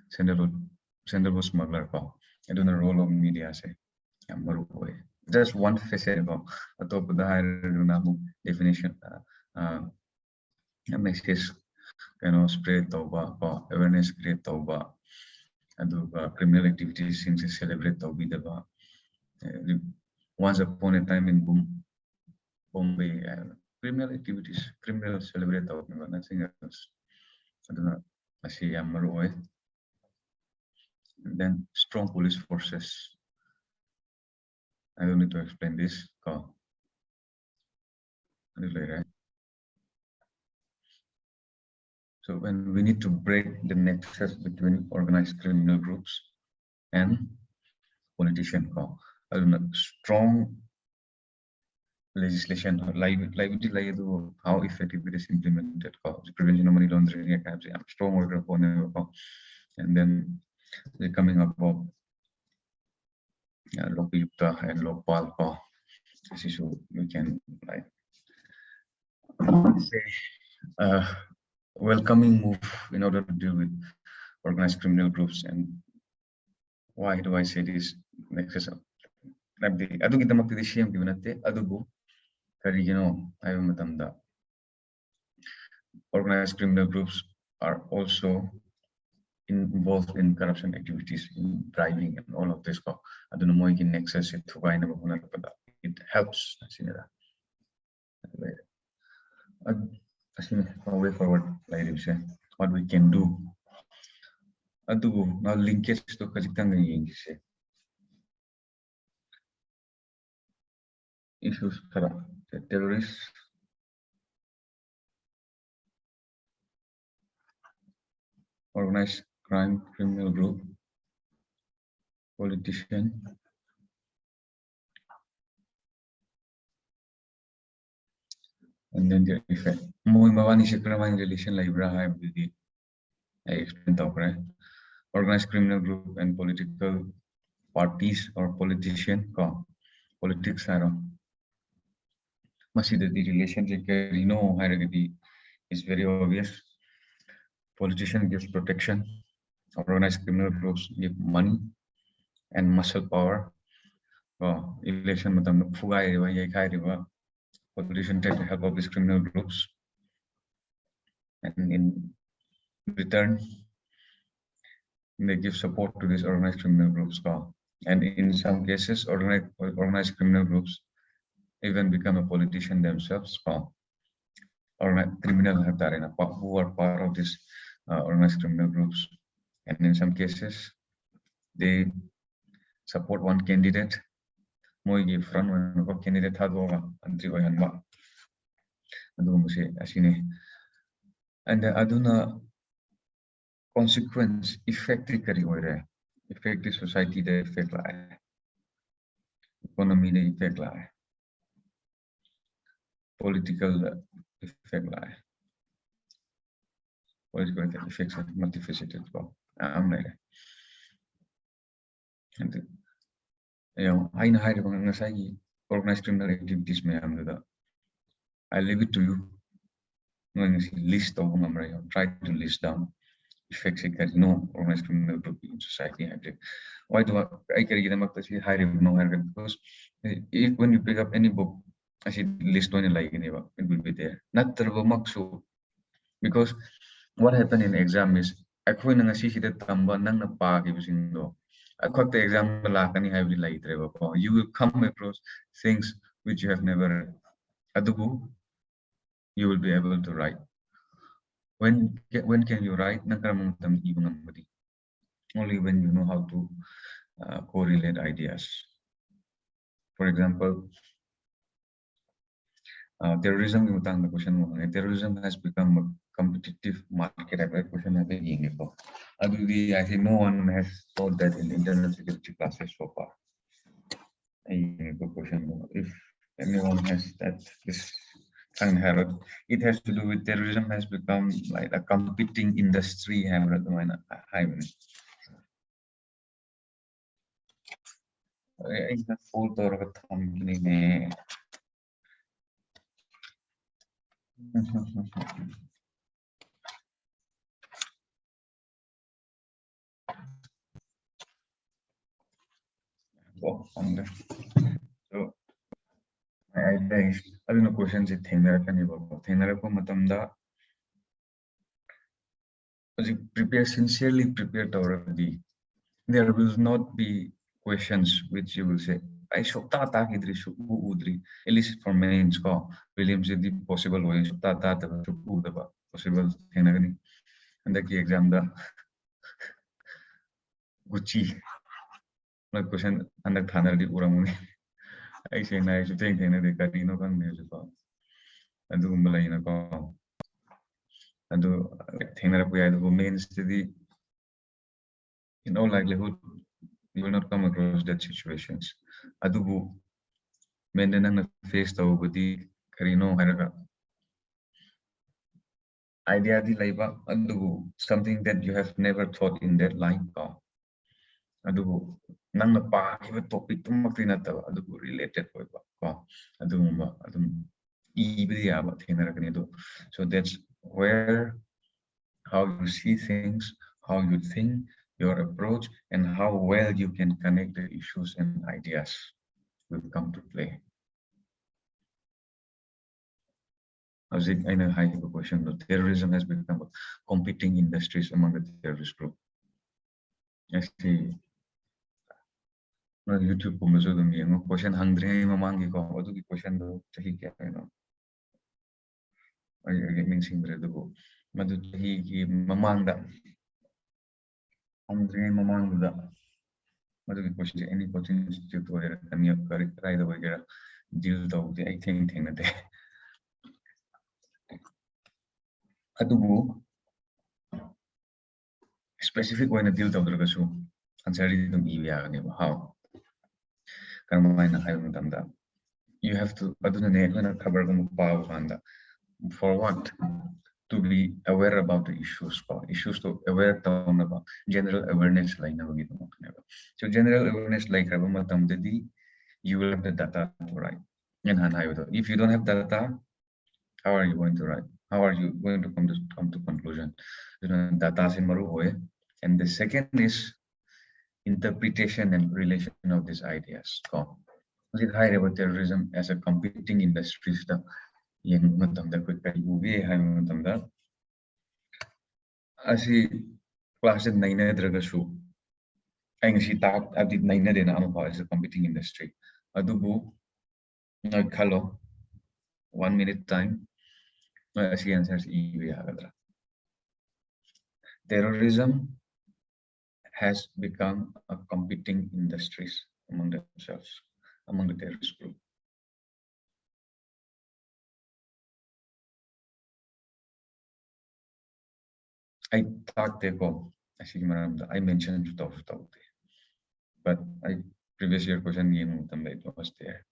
sender smuggler ko. I don't know role of media say. Just one facet of a top of the higher definition. A message spread tauba awareness create tauba criminal activities since celebrate taubi daba. Once upon a time in Bombay, criminal activities, criminal celebrate taubi, nothing else. I don't know. I see Amaroy. And then strong police forces. I don't need to explain this. So when we need to break the nexus between organized criminal groups and politician, strong legislation, how effective it is implemented, prevention of money laundering, strong order, and then the coming up of Lokayukta and Lokpal. This is what we can say welcoming move in order to deal with organized criminal groups. And why do I say this? Nexus. Organized criminal groups are also involved in corruption activities, in bribing and all of this. Nexus it helps. Way forward, what we can do. Now linkage to issues terrorists, organized crime, criminal group, politician, and then the effect. More relation I explained organized criminal group and political parties or politician politics are the relationship is very obvious. Politician gives protection, organized criminal groups give money and muscle power. Election politician take the help of these criminal groups, and in return they give support to these organized criminal groups. And in some cases, organized criminal groups even become a politician themselves, or criminal who are part of these organized criminal groups. And in some cases, they support one candidate. Candidate and aduna consequence effective effective society the effect economy the effect political effect political effects are multifaceted. And I organized criminal activities I leave it to you. List of try to list down effects organized criminal group in society. Why do I carry them up to high revenue? Because if when you pick up any book, I see list one like it will be there. Not so because what happened in exam is I couldn't see the tamba nang pa I got the exam you will come across things which you have never read. You will be able to write. When can you write? Only when you know how to correlate ideas. For example, terrorism ki matang na question mo terrorism has become a competitive market question na yeng ko adudi I think no one has taught that in internal security classes so far question if anyone has that this kind of it has to do with terrorism has become like a competing industry full so my idea is aduna question se thengarakani ba thengarakpa matamda prepare sincerely prepare already there will not be questions which you will say I shokta ta kidri shuku udri at least for mains ko williams the possible way shokta ta ta shuku da possible thenagani and the exam da gucci like question and the thana di uramuni I say na I think thena de kadino kan ne so adu umbalai na ko adu thengarap ya adu mains the in all likelihood you will not come across that situations adubu mainly face tawbudi karino haraga idea di laiba adubu something that you have never thought in that line ko adubu nang na pa kiba topic tumakti na tawa adubu related ko ba ko adubu adum ibidi aba thenara kani do so that's where how you see things how you think your approach and how well you can connect the issues and ideas will come to play. As I know, I have a question. Terrorism has become competing industries among the terrorist group. I see. No YouTube ko maso dum yung question hungry mamangi ko. Ado ki question do chahi kya no. I mean singre do ko. Madu chahi ki mamangda. Hungry mamangda. Madu ki question any question institute wala kanya kari da wala deal do I think na de. Adubu specific way na deal tawdra kasu answer dum iwiya ni how karmaina hayo tamda you have to aduna ne kana cover gum paw handa for what to be aware about the issues to aware down about general awareness like na bagi so general awareness like have matam dedi you will have the data to write and if you don't have data how are you going to write how are you going to come to conclusion data sin maru hoye and the second is interpretation and relation of these ideas with high level terrorism as a competing industry yang matamda ko kay ubi hay matamda asi class 9 na draga su ay ngasi tak adit 9 na din ang as a competing industry adubu nagkalo 1 minute time asi answers iwi hagadra terrorism has become a competing industries among themselves among the terrorist group. I thought I mentioned but I previous year question was there.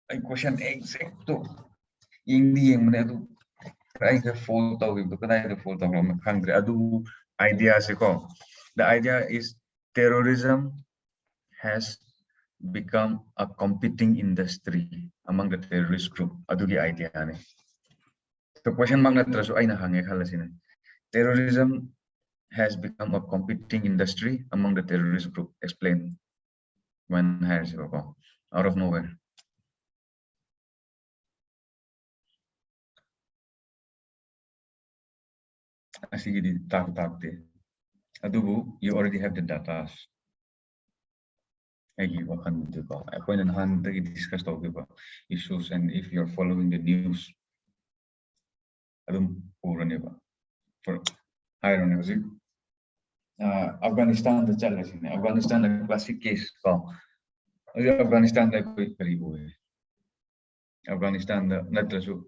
I question exact to hindi yung muna try the photo the photo hungry adu idea the idea is terrorism has become a competing industry among the terrorist group adugi idea ne so question magna traso ay nahangi halasina terrorism has become a competing industry among the terrorist group explain when has out of nowhere asigi di tak adubu you already have the data discuss issues and if you're following the news for Hairone hojik Afghanistan da chalasine Afghanistan da classic case ko Afghanistan da koi kari huए Afghanistan da natrasu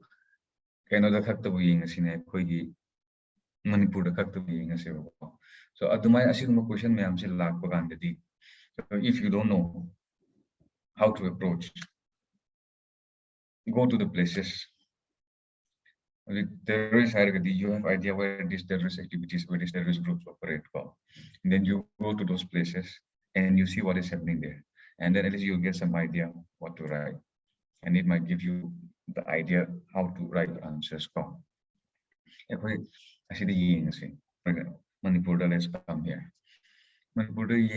kaino da khakta bu yingasine koi gi Manipur da khakta bu yingase ko so adumai asiguma question mayam se lakpa gandadi so if you don't know how to approach go to the places with terrorist hierarchy, you have idea where these terrorist activities, where these terrorist groups operate from. And then you go to those places and you see what is happening there. And then at least you'll get some idea what to write. And it might give you the idea how to write answers. Manipur, let's come here. Manipur, we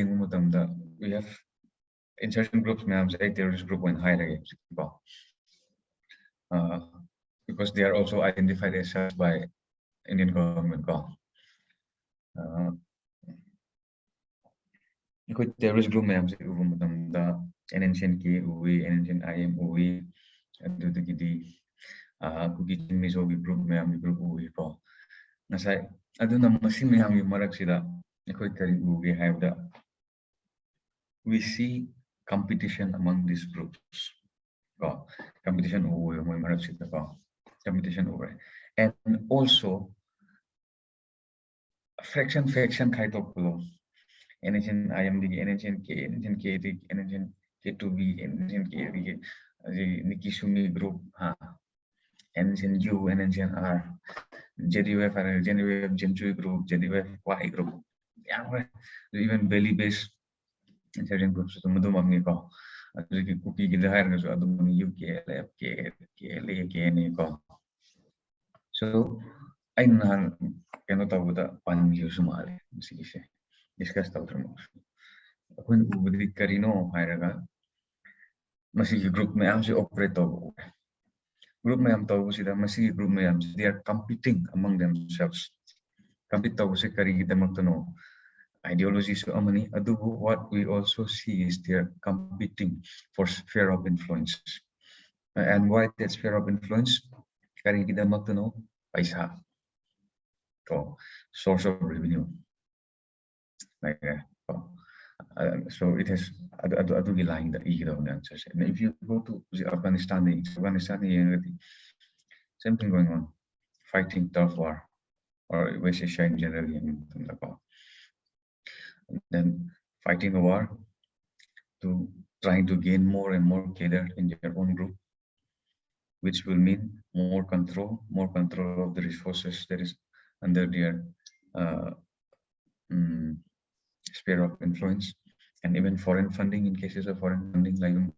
have insurgent groups, a terrorist group when higher because they are also identified as such by Indian government. Terrorist group NNCN UI, NNCN IM UI, Mizo group group UI ko. Nasai, aduna machine maraksida, we see competition among these groups. Competition over competition over. And also faction kind of NHN IMD, NHN K, NHN K, NHN K2B, NHN K, Nikisumi group, NHN U, NHN R, JDUF, JDUF, Jimchui group, JDUF Y group. Even belly based insurgent groups to Madumami ko. Cookie the higher UKLF, KLA, KNA. So I cannot talk with the pan Somali, discuss the other most. When we Carino Hiraga, Masi group may operate group may am Masi group may they are competing among themselves. Compete Kari Demotono ideologies so many. What we also see is they are competing for sphere of influence. And why that sphere of influence? Kari Demotono Paisa. Source of revenue. Like so it has lying the answers. And if you go to Afghanistan, same thing going on, fighting tough war, or West Asia in general, and then fighting a war to trying to gain more and more cadre in their own group, which will mean more control of the resources that is under their sphere of influence, and even foreign funding. In cases of foreign funding, like who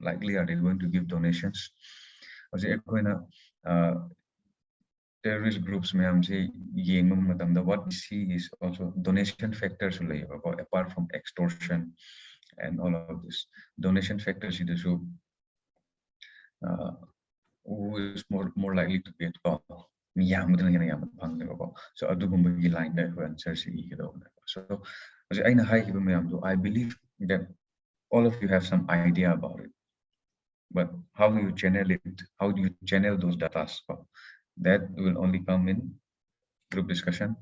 likely are they going to give donations? Terrorist groups what we see is also donation factors apart from extortion and all of this. Donation factors who is more likely to get so line so I believe that all of you have some idea about it, but how do you channel it? How do you channel those data? That will only come in group discussion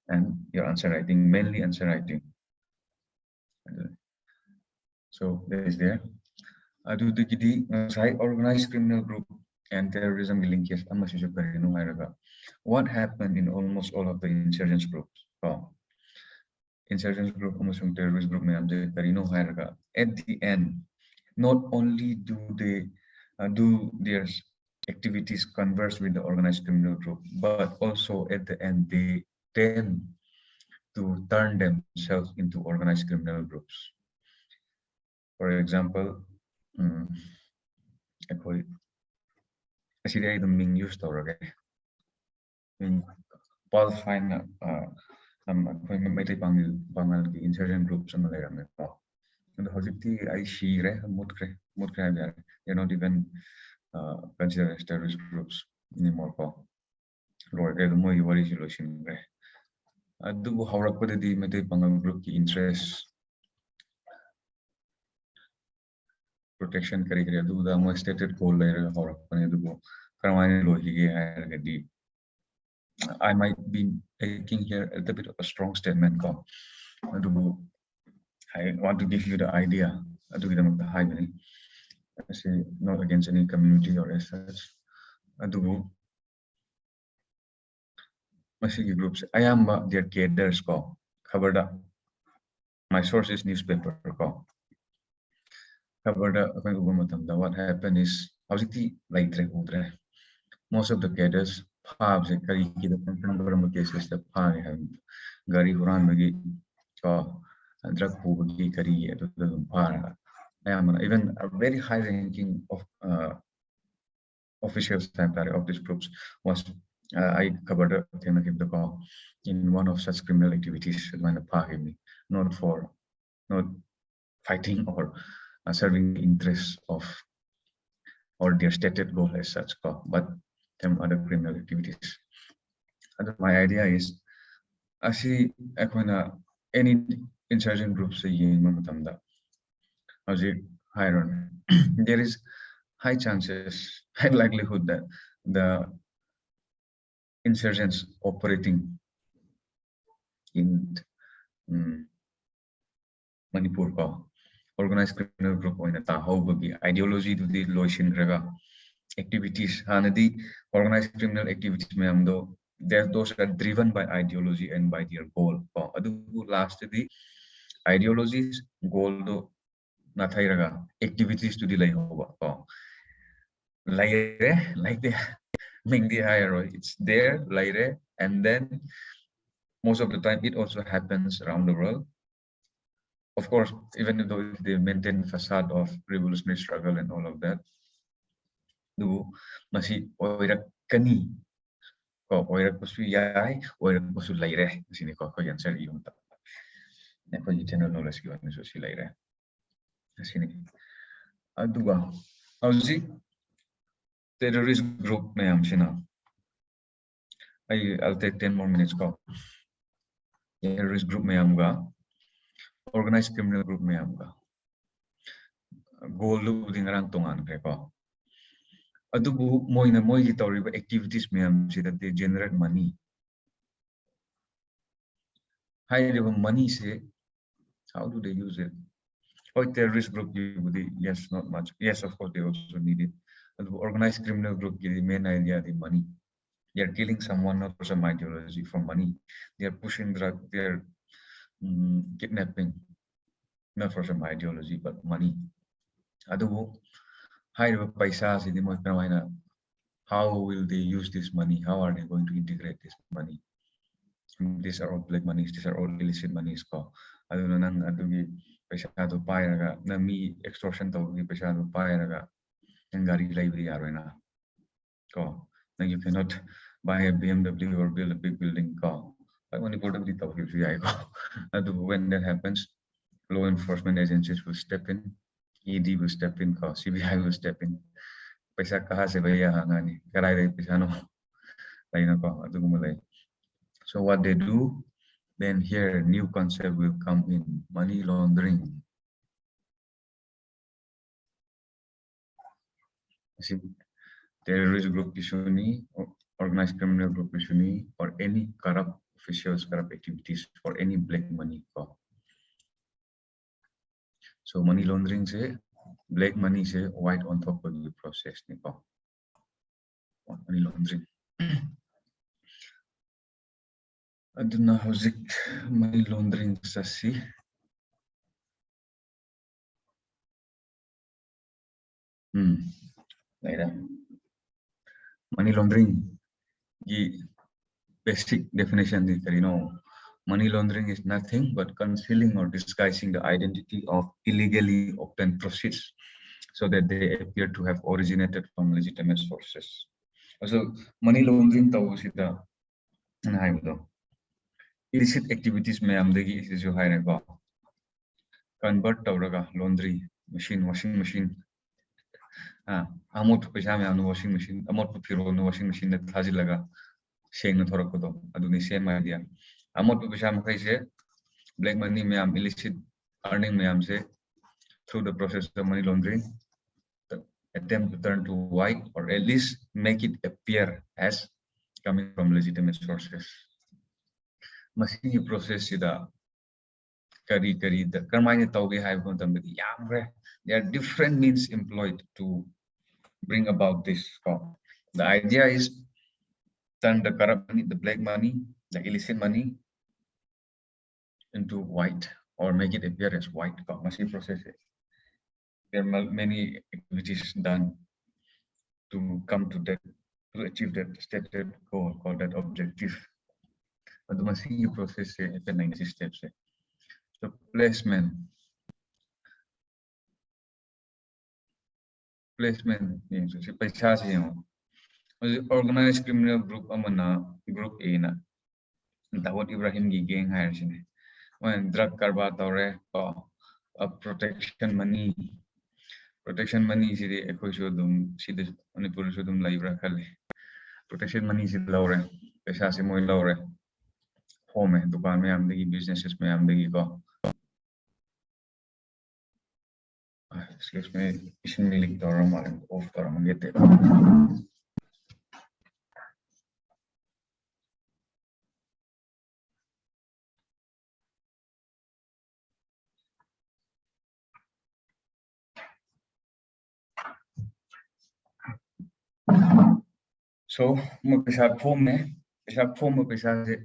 and your answer writing, mainly answer writing. So that is there. Organized criminal group and terrorism linkage. What happened in almost all of the insurgents groups? Insurgents group, terrorist group, at the end, not only do they do their activities converse with the organized criminal group, but also at the end they tend to turn themselves into organized criminal groups. For example, actually, the main use story. Paul find Bangal insurgent groups and I see they're not even considered as terrorist groups anymore. Group interest protection stated goal I might be taking here a little bit of a strong statement call. I want to give you the idea to give them the high I say not against any community or as such. Masigi groups. I am their cadres call. Covered up. My source is newspaper call. Covered up. What happened is like most of the cadres pubs cases the Gari Huran Magi drug kari even a very high ranking of officials of these groups was I covered the call in one of such criminal activities not for not fighting or serving the interests of or their stated goal as such call, but other criminal activities. And my idea is actually any insurgent groups there is high chances, high likelihood that the insurgents operating in Manipur organized criminal group ideology to the loishin activities organized criminal activities those are driven by ideology and by their goal last the ideologies goal do activities to the like the it's there and then most of the time it also happens around the world. Of course, even though they maintain facade of revolutionary struggle and all of that, do masih kani pasu yai pasu laire sini ko answer yung ko general knowledge ko so si laire sini aduga hauji terrorist group mayam sina I'll take 10 more minutes ko terrorist group mayam ga organized criminal group mayam ga goal lu dingarang tungan kay ko adubu moina moigi tawriba activities mayam that they generate money. High level money say how do they use it? Oh, terrorist group yes, not much. Yes, of course they also need it. But the organized criminal group the main idea the money. They are killing someone not for some ideology, for money. They are pushing drug, they are kidnapping, not for some ideology, but money. Adubu high level paisa how will they use this money? How are they going to integrate this money? These are all black monies, these are all illicit monies ko. Paisa to pairaga na mi extortion to paisa to pairaga ang gari library arena ko. Now you cannot buy a BMW or build a big building ko. When that happens, law enforcement agencies will step in, ED will step in, CBI will step in. Paisa kaha se bhaiya hangani karai paisa no so what they do, then here new concept will come in, money laundering. Terrorist group isuni, organized criminal group isuni, or any corrupt officials, corrupt activities for any black money. So money laundering say black money say white on top of the process. Money laundering. Aduna hauzik money laundering sasi. Like money laundering. The basic definition is money laundering is nothing but concealing or disguising the identity of illegally obtained proceeds so that they appear to have originated from legitimate sources. So money laundering illicit activities is convert laundry machine, washing machine. Amount washing machine, amount washing machine same idea. Black money illicit earning through the process of money laundering, attempt to turn to white or at least make it appear as coming from legitimate sources. Masi process sida kari the karmanya tawge have there are different means employed to bring about this. The idea is turn the corrupt money, the black money, the illicit money into white or make it appear as white. Masi process. There are many activities done to come to that, to achieve that stated goal or that objective. But the masi process is 90 steps. So placement means organized criminal group amana group A na Dawud Ibrahim gi gang hire sine when drug karba tore protection money is the ekoshodum sida manipur shodum laibra khale protection money is laure pesa se moi laure home dukan me amdagi businesses me amdagi ko excuse me isin milik tore malam off tore mangete. So mo pesa form mo pesa se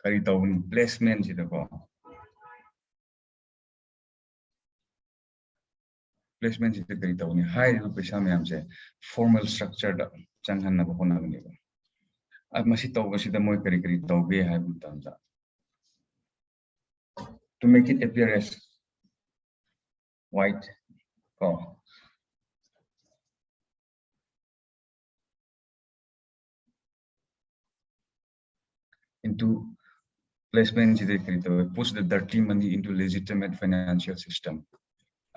kari tawun placement sida ko placement sida kari tawun high pesa me amse formal structure da changhan na ko na ni ba at masi tawba sida mo kari tawbe ha butanda to make it appear as white ko into placement sida kari tawbe push the dirty money into legitimate financial system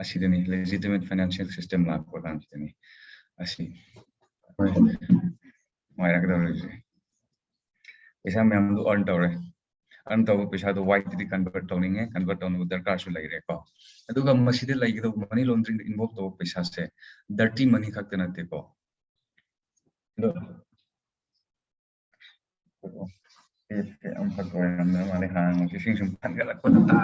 asidani legitimate financial system la ko dan sidani asi mai rak da pesa me am do earn tawre earn taw pesa do white di convert tawning darkar su lai re ko aduga maside lai do money laundering involve to pesa se dirty money khak na te ko do am khak ko am na male hang ki sing sum phan ga ko ta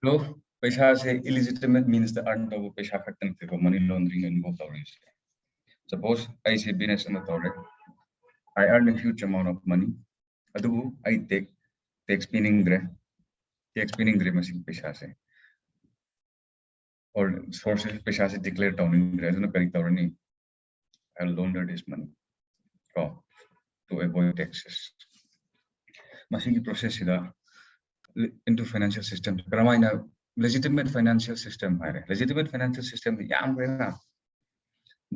so pesa se illegitimate means the earn taw pesa khak na te ko money laundering involve tawre suppose I say business na tawre I earn a huge amount of money adu I take tax pinning dre machine pesa se or sources pesa se declare tawning dre no kari tawrani I'll launder this money to avoid taxes machine process ida into financial system karamina legitimate financial system hai legitimate financial system yam na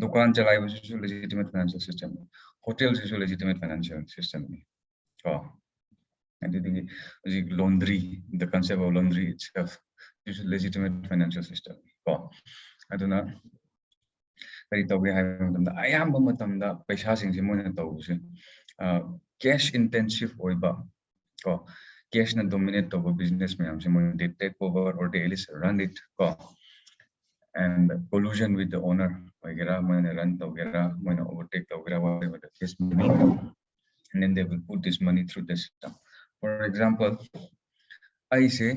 dukan chalai was legitimate financial system hotels is legitimate financial system and the laundry the concept of laundry itself is a legitimate financial system aduna kari tawge hai matamda ayamba matamda paisa sing se moina tawse cash intensive oiba cash na dominate to business me am se moina they take over or they at least run it and collusion with the owner wagera moina run tawgera moina overtake tawgera whatever the case may be and then they will put this money through the system for example I say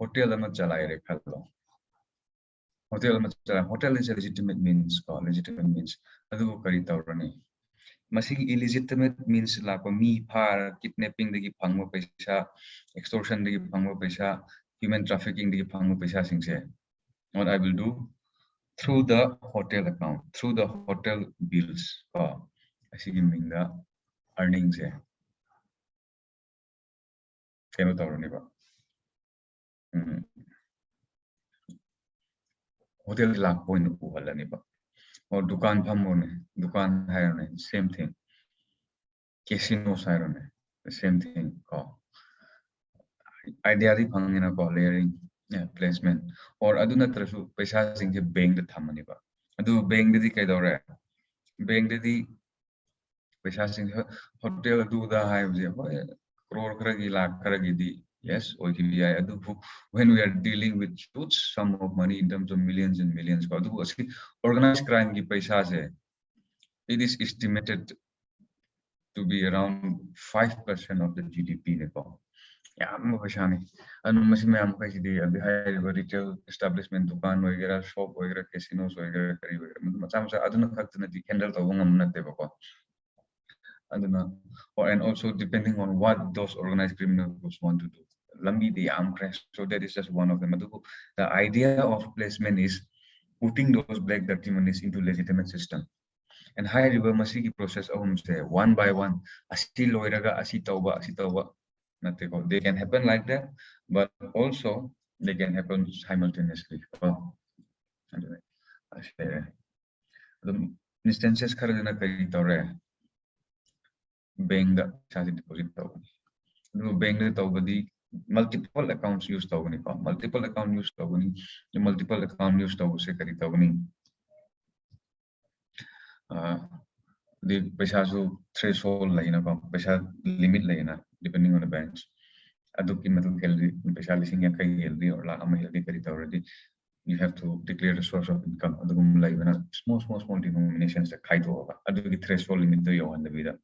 hotel ama chalai re khallo hotel is a legitimate means adu kari tawrani masig illegitimate means la ko mi phar kidnapping dagi phangmo paisa extortion dagi phangmo paisa human trafficking dagi phangmo paisa singse what I will do through the hotel account through the hotel bills asigi minga earnings e keno tawrani ba hotel lak point uhalani ba or dukan phamone dukan hirone same thing casinos hirone the same thing idea di phangina ko layering placement or adu natrasu paisa sing bank da thamani ba adu bank di kai dore bank di paisa sing hotel adu da hai je crore khara gi lakh khara gi di yes or ki bi adu when we are dealing with huge sum of money in terms of millions and millions ko adu asi organized crime ki paisa se it is estimated to be around 5% of the GDP Nepal. Yeah, I'm Shani. And Masime Amkashidi, the high retail establishment, Dukan, Wagera, shop, Wagera, casinos, Wagera, Matamsa, Aduna Katanati, Kendall, the Wongam Natevako. And also depending on what those organized criminal groups want to do. Lambi the arm crash, so that is just one of them. The idea of placement is putting those black dirty monies into legitimate system. And high river masigi process ahum say one by one asi loiraga asi tauba they can happen like that but also they can happen simultaneously the instances khara na kai tore bank da sa deposit tawni no bank da tawbadi multiple accounts use tawni multiple account use tawni multiple account use tawu se kari tawni the paisa threshold like paisa limit like depending on the banks aduki matlab healthy paisa lising ya kai healthy or la ama healthy kari already you have to declare the source of income adugum like small denominations that kai to aduki threshold limit do you on the vida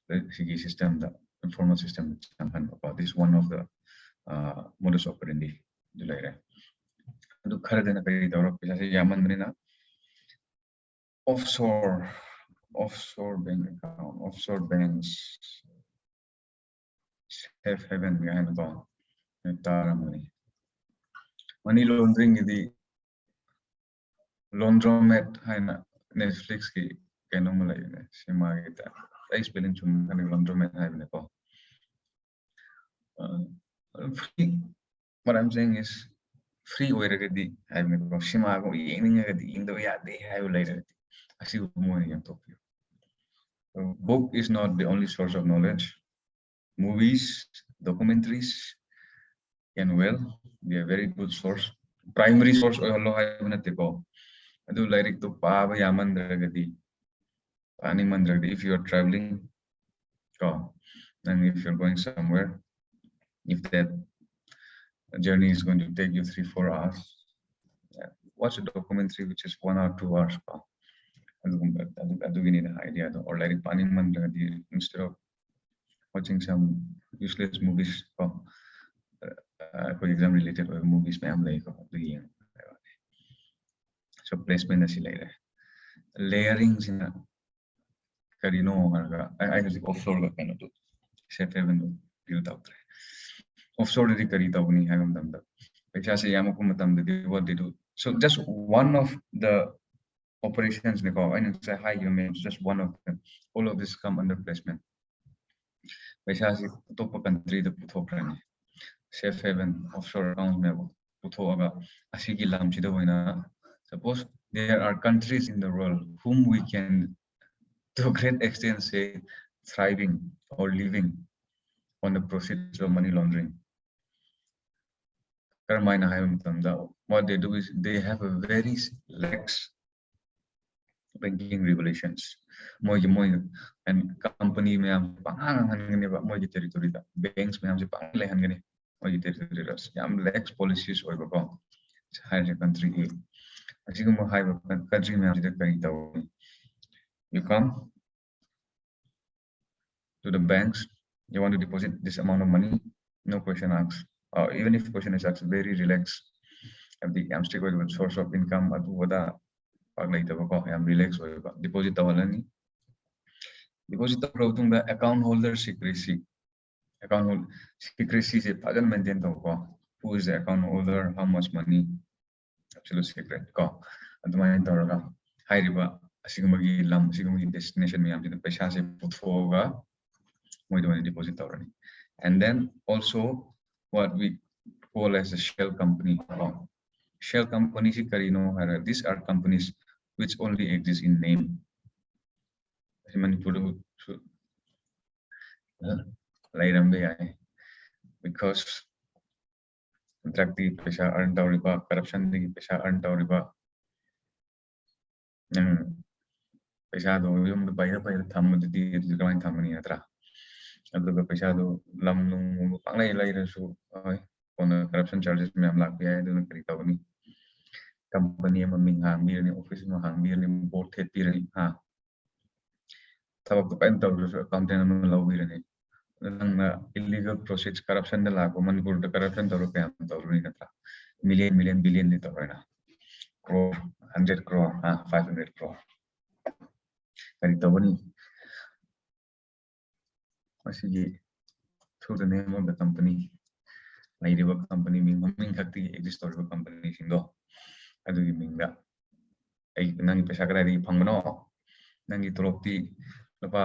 the system the informal system about this one of the modus operandi like adu khara dena kai dawra paisa se yaman na offshore bank account, offshore banks, safe haven behind the money laundering is the laundromat haina Netflix ki kano malay ne sima kita I spelling chum kani laundromat haina ko free what I'm saying is free way di haina ko sima ko yening di indo ya de hayo later asi mo yang tokyo. Book is not the only source of knowledge. Movies, documentaries can well be a very good source. Primary source or hello adu lyric to paaba yamandragadi pani mandragadi if you are traveling and if you're going somewhere if that journey is going to take you 3-4 hours watch a documentary which is 1 or 2 hours adu we need an idea or lyric pani mandragadi instead of watching some useless movies for exam related movies ma'am like so placement is like layering in karino I have offshore ka kind of safe haven build out offshore di kari tawni hagam damda paisa se yamaku matam de what they do so just one of the operations ne ko I say hi you mean just one of them all of this come under placement paisa se top country de puthokrani safe haven offshore accounts me puthoga asigi lam sida hoina suppose there are countries in the world whom we can to a great extent say thriving or living on the proceeds of money laundering. What they do is they have a very lax banking regulations. And company में हम territory banks में हमसे territory lax policies higher country higher country में you come to the banks, you want to deposit this amount of money, no question asked. Even if question is asked, very relaxed. I'm still going with source of income. I'm relaxed. Deposit deposit the account holder secrecy. Account holder secrecy is maintained. Who is the account holder? How much money? Absolute secret. High river. Destination में पैसा से होगा deposit already. And then also what we call as a shell company. Shell companies these are companies which only exist in name. Because contract the pesa earn tauriba corruption the pesa earn tauriba pesa do yum the bayra bayra tham the kaman thamani atra aduga pesa do lam nung panglai lai rasu on corruption charges me am lak pi ai do kari tawni company ma ming hang bir ni office ma hang bir ni board the pi ri ha tabak to pen taw rasu accountant ma law bir ni nang illegal proceeds corruption de lak manipur de corruption taw pe am taw ni natra million billion ni taw na crore 100 crore 500 crore kari tawni masigi through the name of the company lairiba company ming khakti exist or company sindo adugi minga ai nang pesa kara ri phangno nangi tropti lapa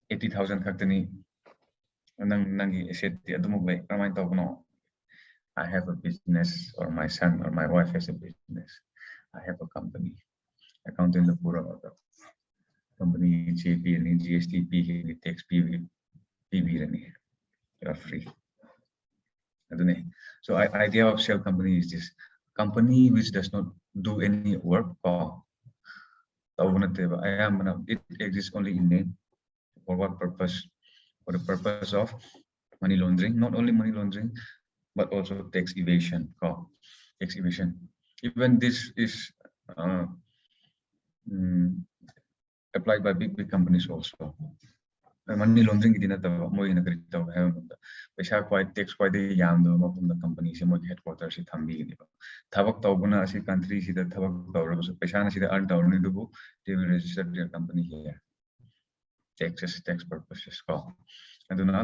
80,000 khaktani nangi asset ti adumuk lai ramai tawno I have a business or my son or my wife has a business I have a company accountant the pura company JP and GST P tax PV ni you are free so idea of shell company is this company which does not do any work it exists only in name for what purpose for the purpose of money laundering not only money laundering but also tax evasion even this is applied by big companies also money laundering idina ta moi na kari ta ha paisa quite tax quite the yam do ma from the company se mo headquarters se thambi ni ba thabak tawbuna asi country si da thabak tawra so paisa na si da earn tawni du they will register their company here tax purposes ko aduna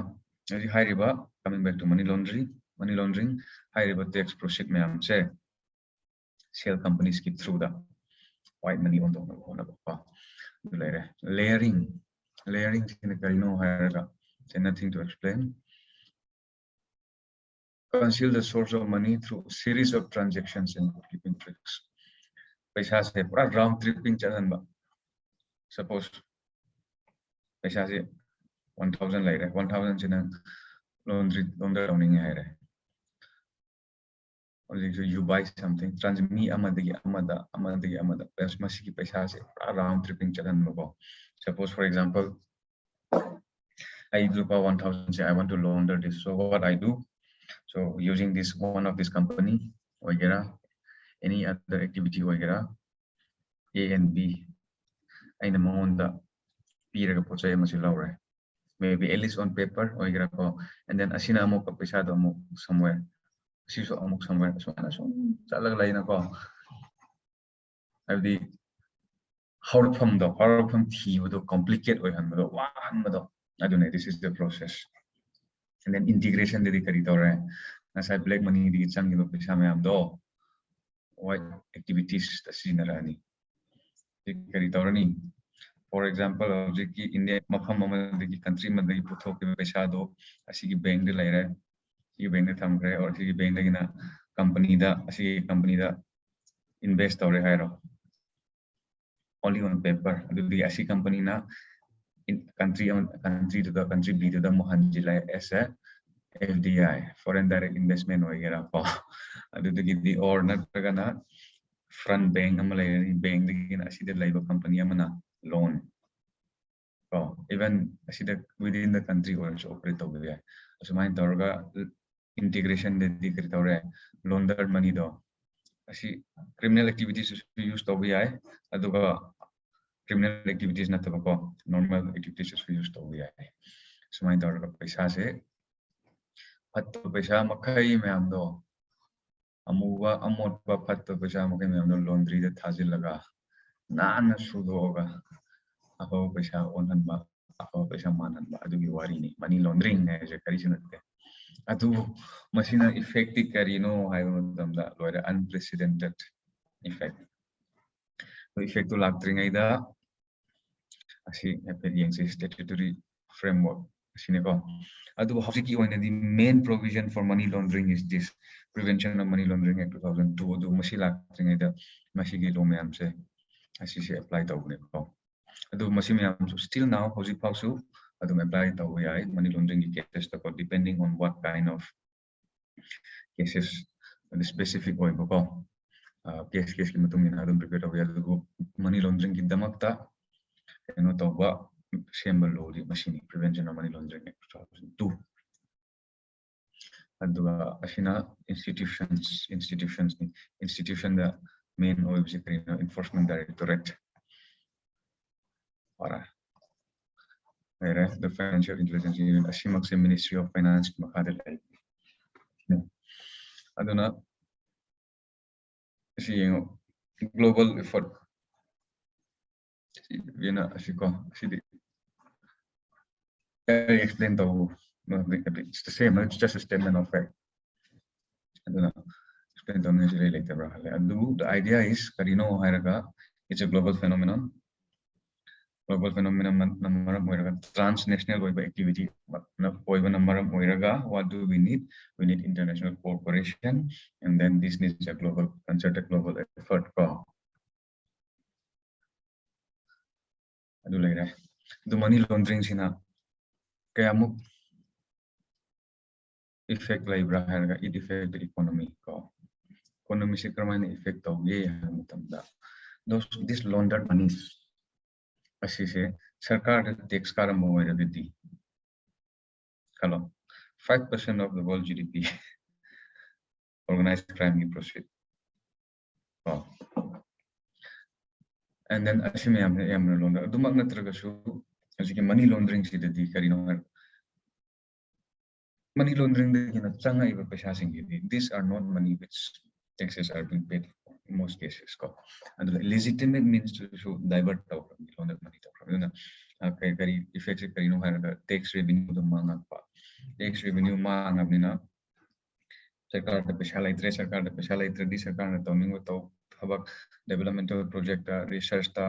asi high riba coming back to money laundering high riba tax proceed me am se shell companies keep through the white money on the ba layering in the carino hierarchy nothing to explain conceal the source of money through a series of transactions and bookkeeping tricks paisa se pura round tripping chalan ba suppose paisa se 1000 lai 1000 china laundry owning hai re so you buy something me amada plus masiki paisa se pura round tripping chalan ba suppose for example I look at 1000 say I want to launder this so what I do so using this one of this company or any other activity or A and B I am on the period of maybe at least on paper or and then asina mo kapisa mo somewhere siso amok somewhere so chalag lai na ko the how from tea do complicate or I don't know this is the process and then integration dedi kari tawre nasa black money di changi do pesa me am do what activities ta sinarani kari tawrani for example ki India mafam the country madai puthok ke pesa do asigi bank de laira ये bank ने थम रहे और ये bank ने ना company दा invest हो रहा है रो only on paper अभी ऐसी कंपनी ना in country to the country B to the mohanjila as a FDI foreign direct investment वगैरह को अभी की और ना करना front bank हमारे bank देखिए ना ऐसी लाइव कंपनी हमारा loan even ऐसी within the country also operate हो गया है so माइन तौर integration de kritore launder money do asi criminal activities use to bi aduga criminal activities na ko normal activities use to bi so my daughter paisa se phatto paisa makai me am do amuwa amot ba phatto paisa makai me am do laundry de thajil laga na sudo hoga aho paisa onan ba aho paisa manan ba adugi wari ni money laundering hai je kari sunate adu machine effective karino hai madamda loira unprecedented effect so effect to lagtring aida asi appearance statutory framework asine ko adu hosiki oina the main provision for money laundering is this prevention of money laundering act 2002 adu machi lagtring aida machi gi lo myam se asi se apply tawne ko adu machi myam still now hosik pausu adum apply tawai money laundering cases depending on what kind of cases specific oibako case ki matung ina adum prepare tawi adu money laundering ki damakta eno tawba sembal law di machine prevention of money laundering act 2002 aduga asina institution the main oibse enforcement directorate para the financial intelligence unit asimak se ministry of finance makadel aduna global effort Vienna asiko asidi explain to it's the same it's just a statement of fact aduna explain to me later adu the idea is karino hairaga it's a global phenomenon namaram transnational activity namaram what do we need international cooperation and then this needs a global concerted global effort adu laira the money laundering sina kayamuk effect laibra hairaga it affect the economy se kramana effect tawge matamda those this laundered monies asise sarkar tax karam hoiragadi hello 5% of the world GDP organized crime ki proceed and then asime yam launder dumak natraga su asike money laundering si dadi karino money laundering the changa iba paisa singi these are not money which taxes are being paid in most cases and the legitimate means to divert out from the laundered money from kari effects karino tax revenue the manga tax revenue manga nina sarkar the paisa laitre di sarkar na tawning to thabak developmental project research ta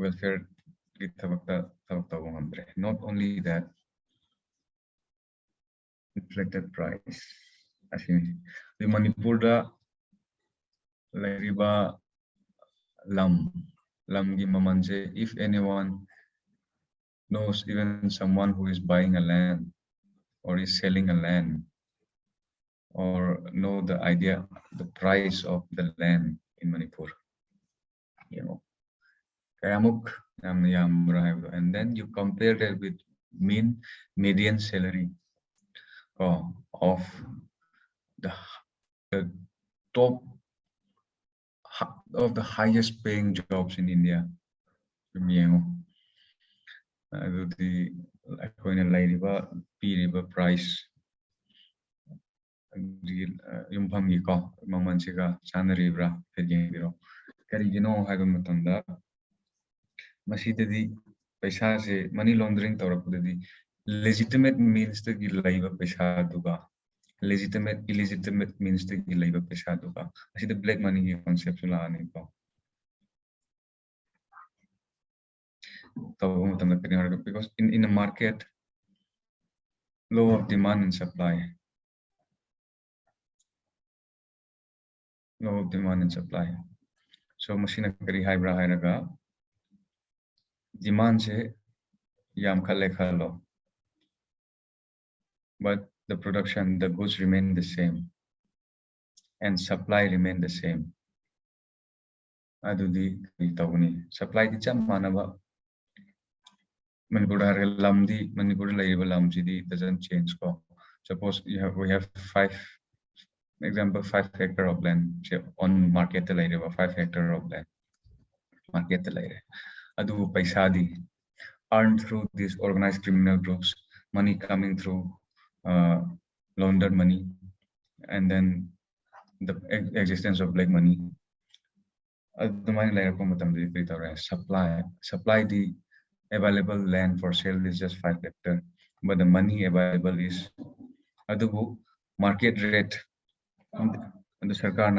welfare ki thabak ta ngambre not only that inflated price asini the Manipur da lairiba lam gi mamanse if anyone knows even someone who is buying a land or is selling a land or know the idea the price of the land in Manipur kayamuk and then you compare that with median salary of the top of the highest paying jobs in India. The price paisa se money laundering legitimate means the paisa duga legitimate illegitimate means the paisa duga the black money concept because in a market law of demand and supply so machine kari hybra hairaga demand se yam khalo but the production the goods remain the same and supply remain the same adudi tawni supply di cham manaba Manipur doesn't change suppose we have 5 hectare of land on market 5 hectare of land market adu paisa di earned through these organized criminal groups money coming through laundered money and then the existence of black money supply the available land for sale is just 5 hectare but the money available is adubu market rate and the sarkar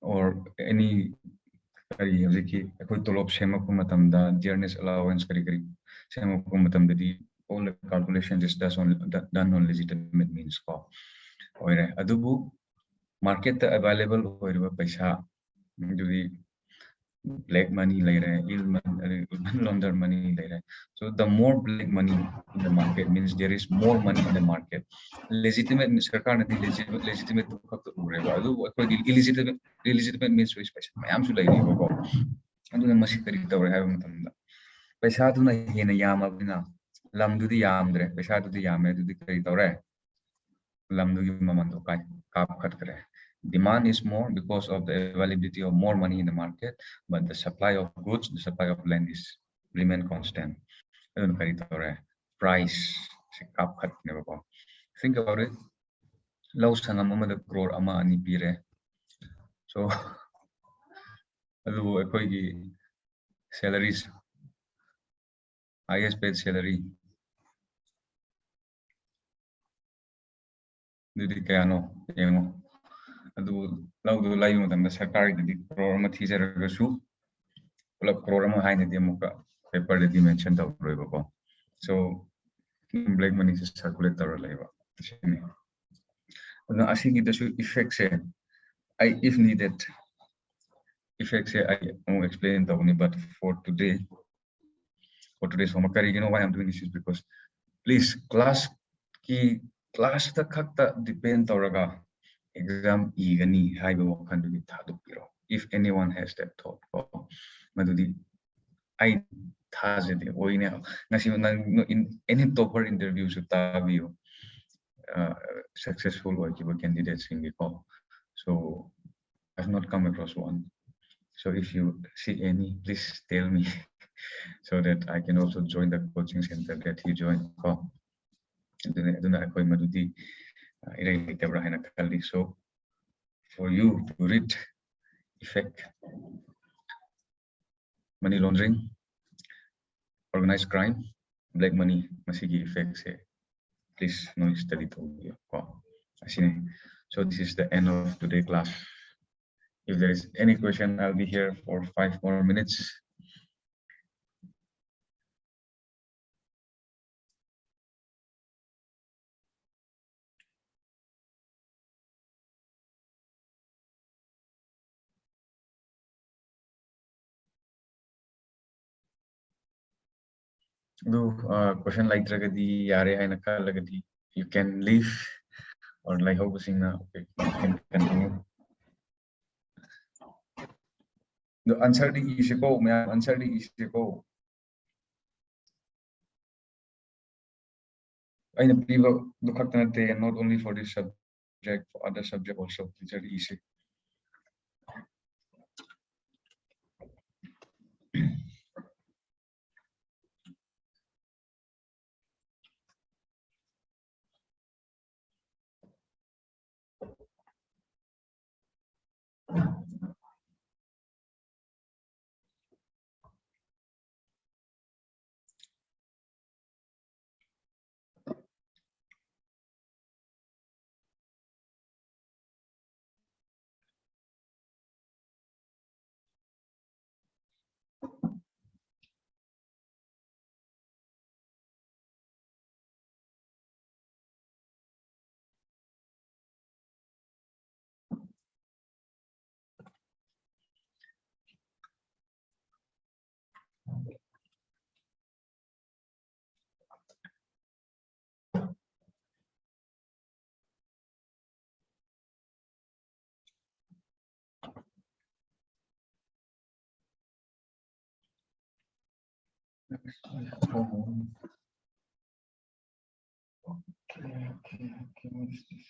or any dearness allowance all the calculations is done on legitimate means adubu market available paisa black money later, launder money later. So the more black money in the market means there is more money in the market. Legitimate sarkar na legitimate to khak ureba. Adu akoi illegitimate means which paisa mayam su lairi ba ko. Adu na masi kari tawre ha matamda. Paisa tu na hena yamabina. Lam du di yamdre. Paisa tu di yame du di kari tawre. Lam du gi mamando kai kap khat kare. Demand is more because of the availability of more money in the market, but the supply of goods, the supply of land is remain constant. Price think about it. Low sangam amada crore ama ani pire. So adu ekoi salaries, highest paid salary. Dudi kaya no, yengo. Adu lau du layu matam da sarkar dudi crore ama thijara su. Pulap crore ama hai na di amuka paper di mention ta uroi ba. So black money is circulate tawra laiba. Now, asking it the effects, I if needed, effects I won't explain the only, but for today's homework, you know why I'm doing this is because please ki class the kakta depend tawraga exam igani haiba wakan du thadu piro. If anyone has that thought, madudi I thaze de oine nasi in any topper interviews with tabiyo successful workable candidates in the call. So I've not come across one. So if you see any, please tell me so that I can also join the coaching center that you joined. So for you to read effect, money laundering, organized crime, black money, masigi effects, please no study to you. So this is the end of today's class. If there is any question, I'll be here for 5 more minutes. Do question like Dragadi, Yare Hainaka Lagadi, you can leave or like how was now. Okay, you can continue. The answer the issue go, may I answer the issue go. I know people look at that not only for this subject, for other subject also. It's very easy. Okay, what is this?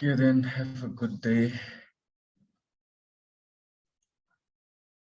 Okay, then have a good day.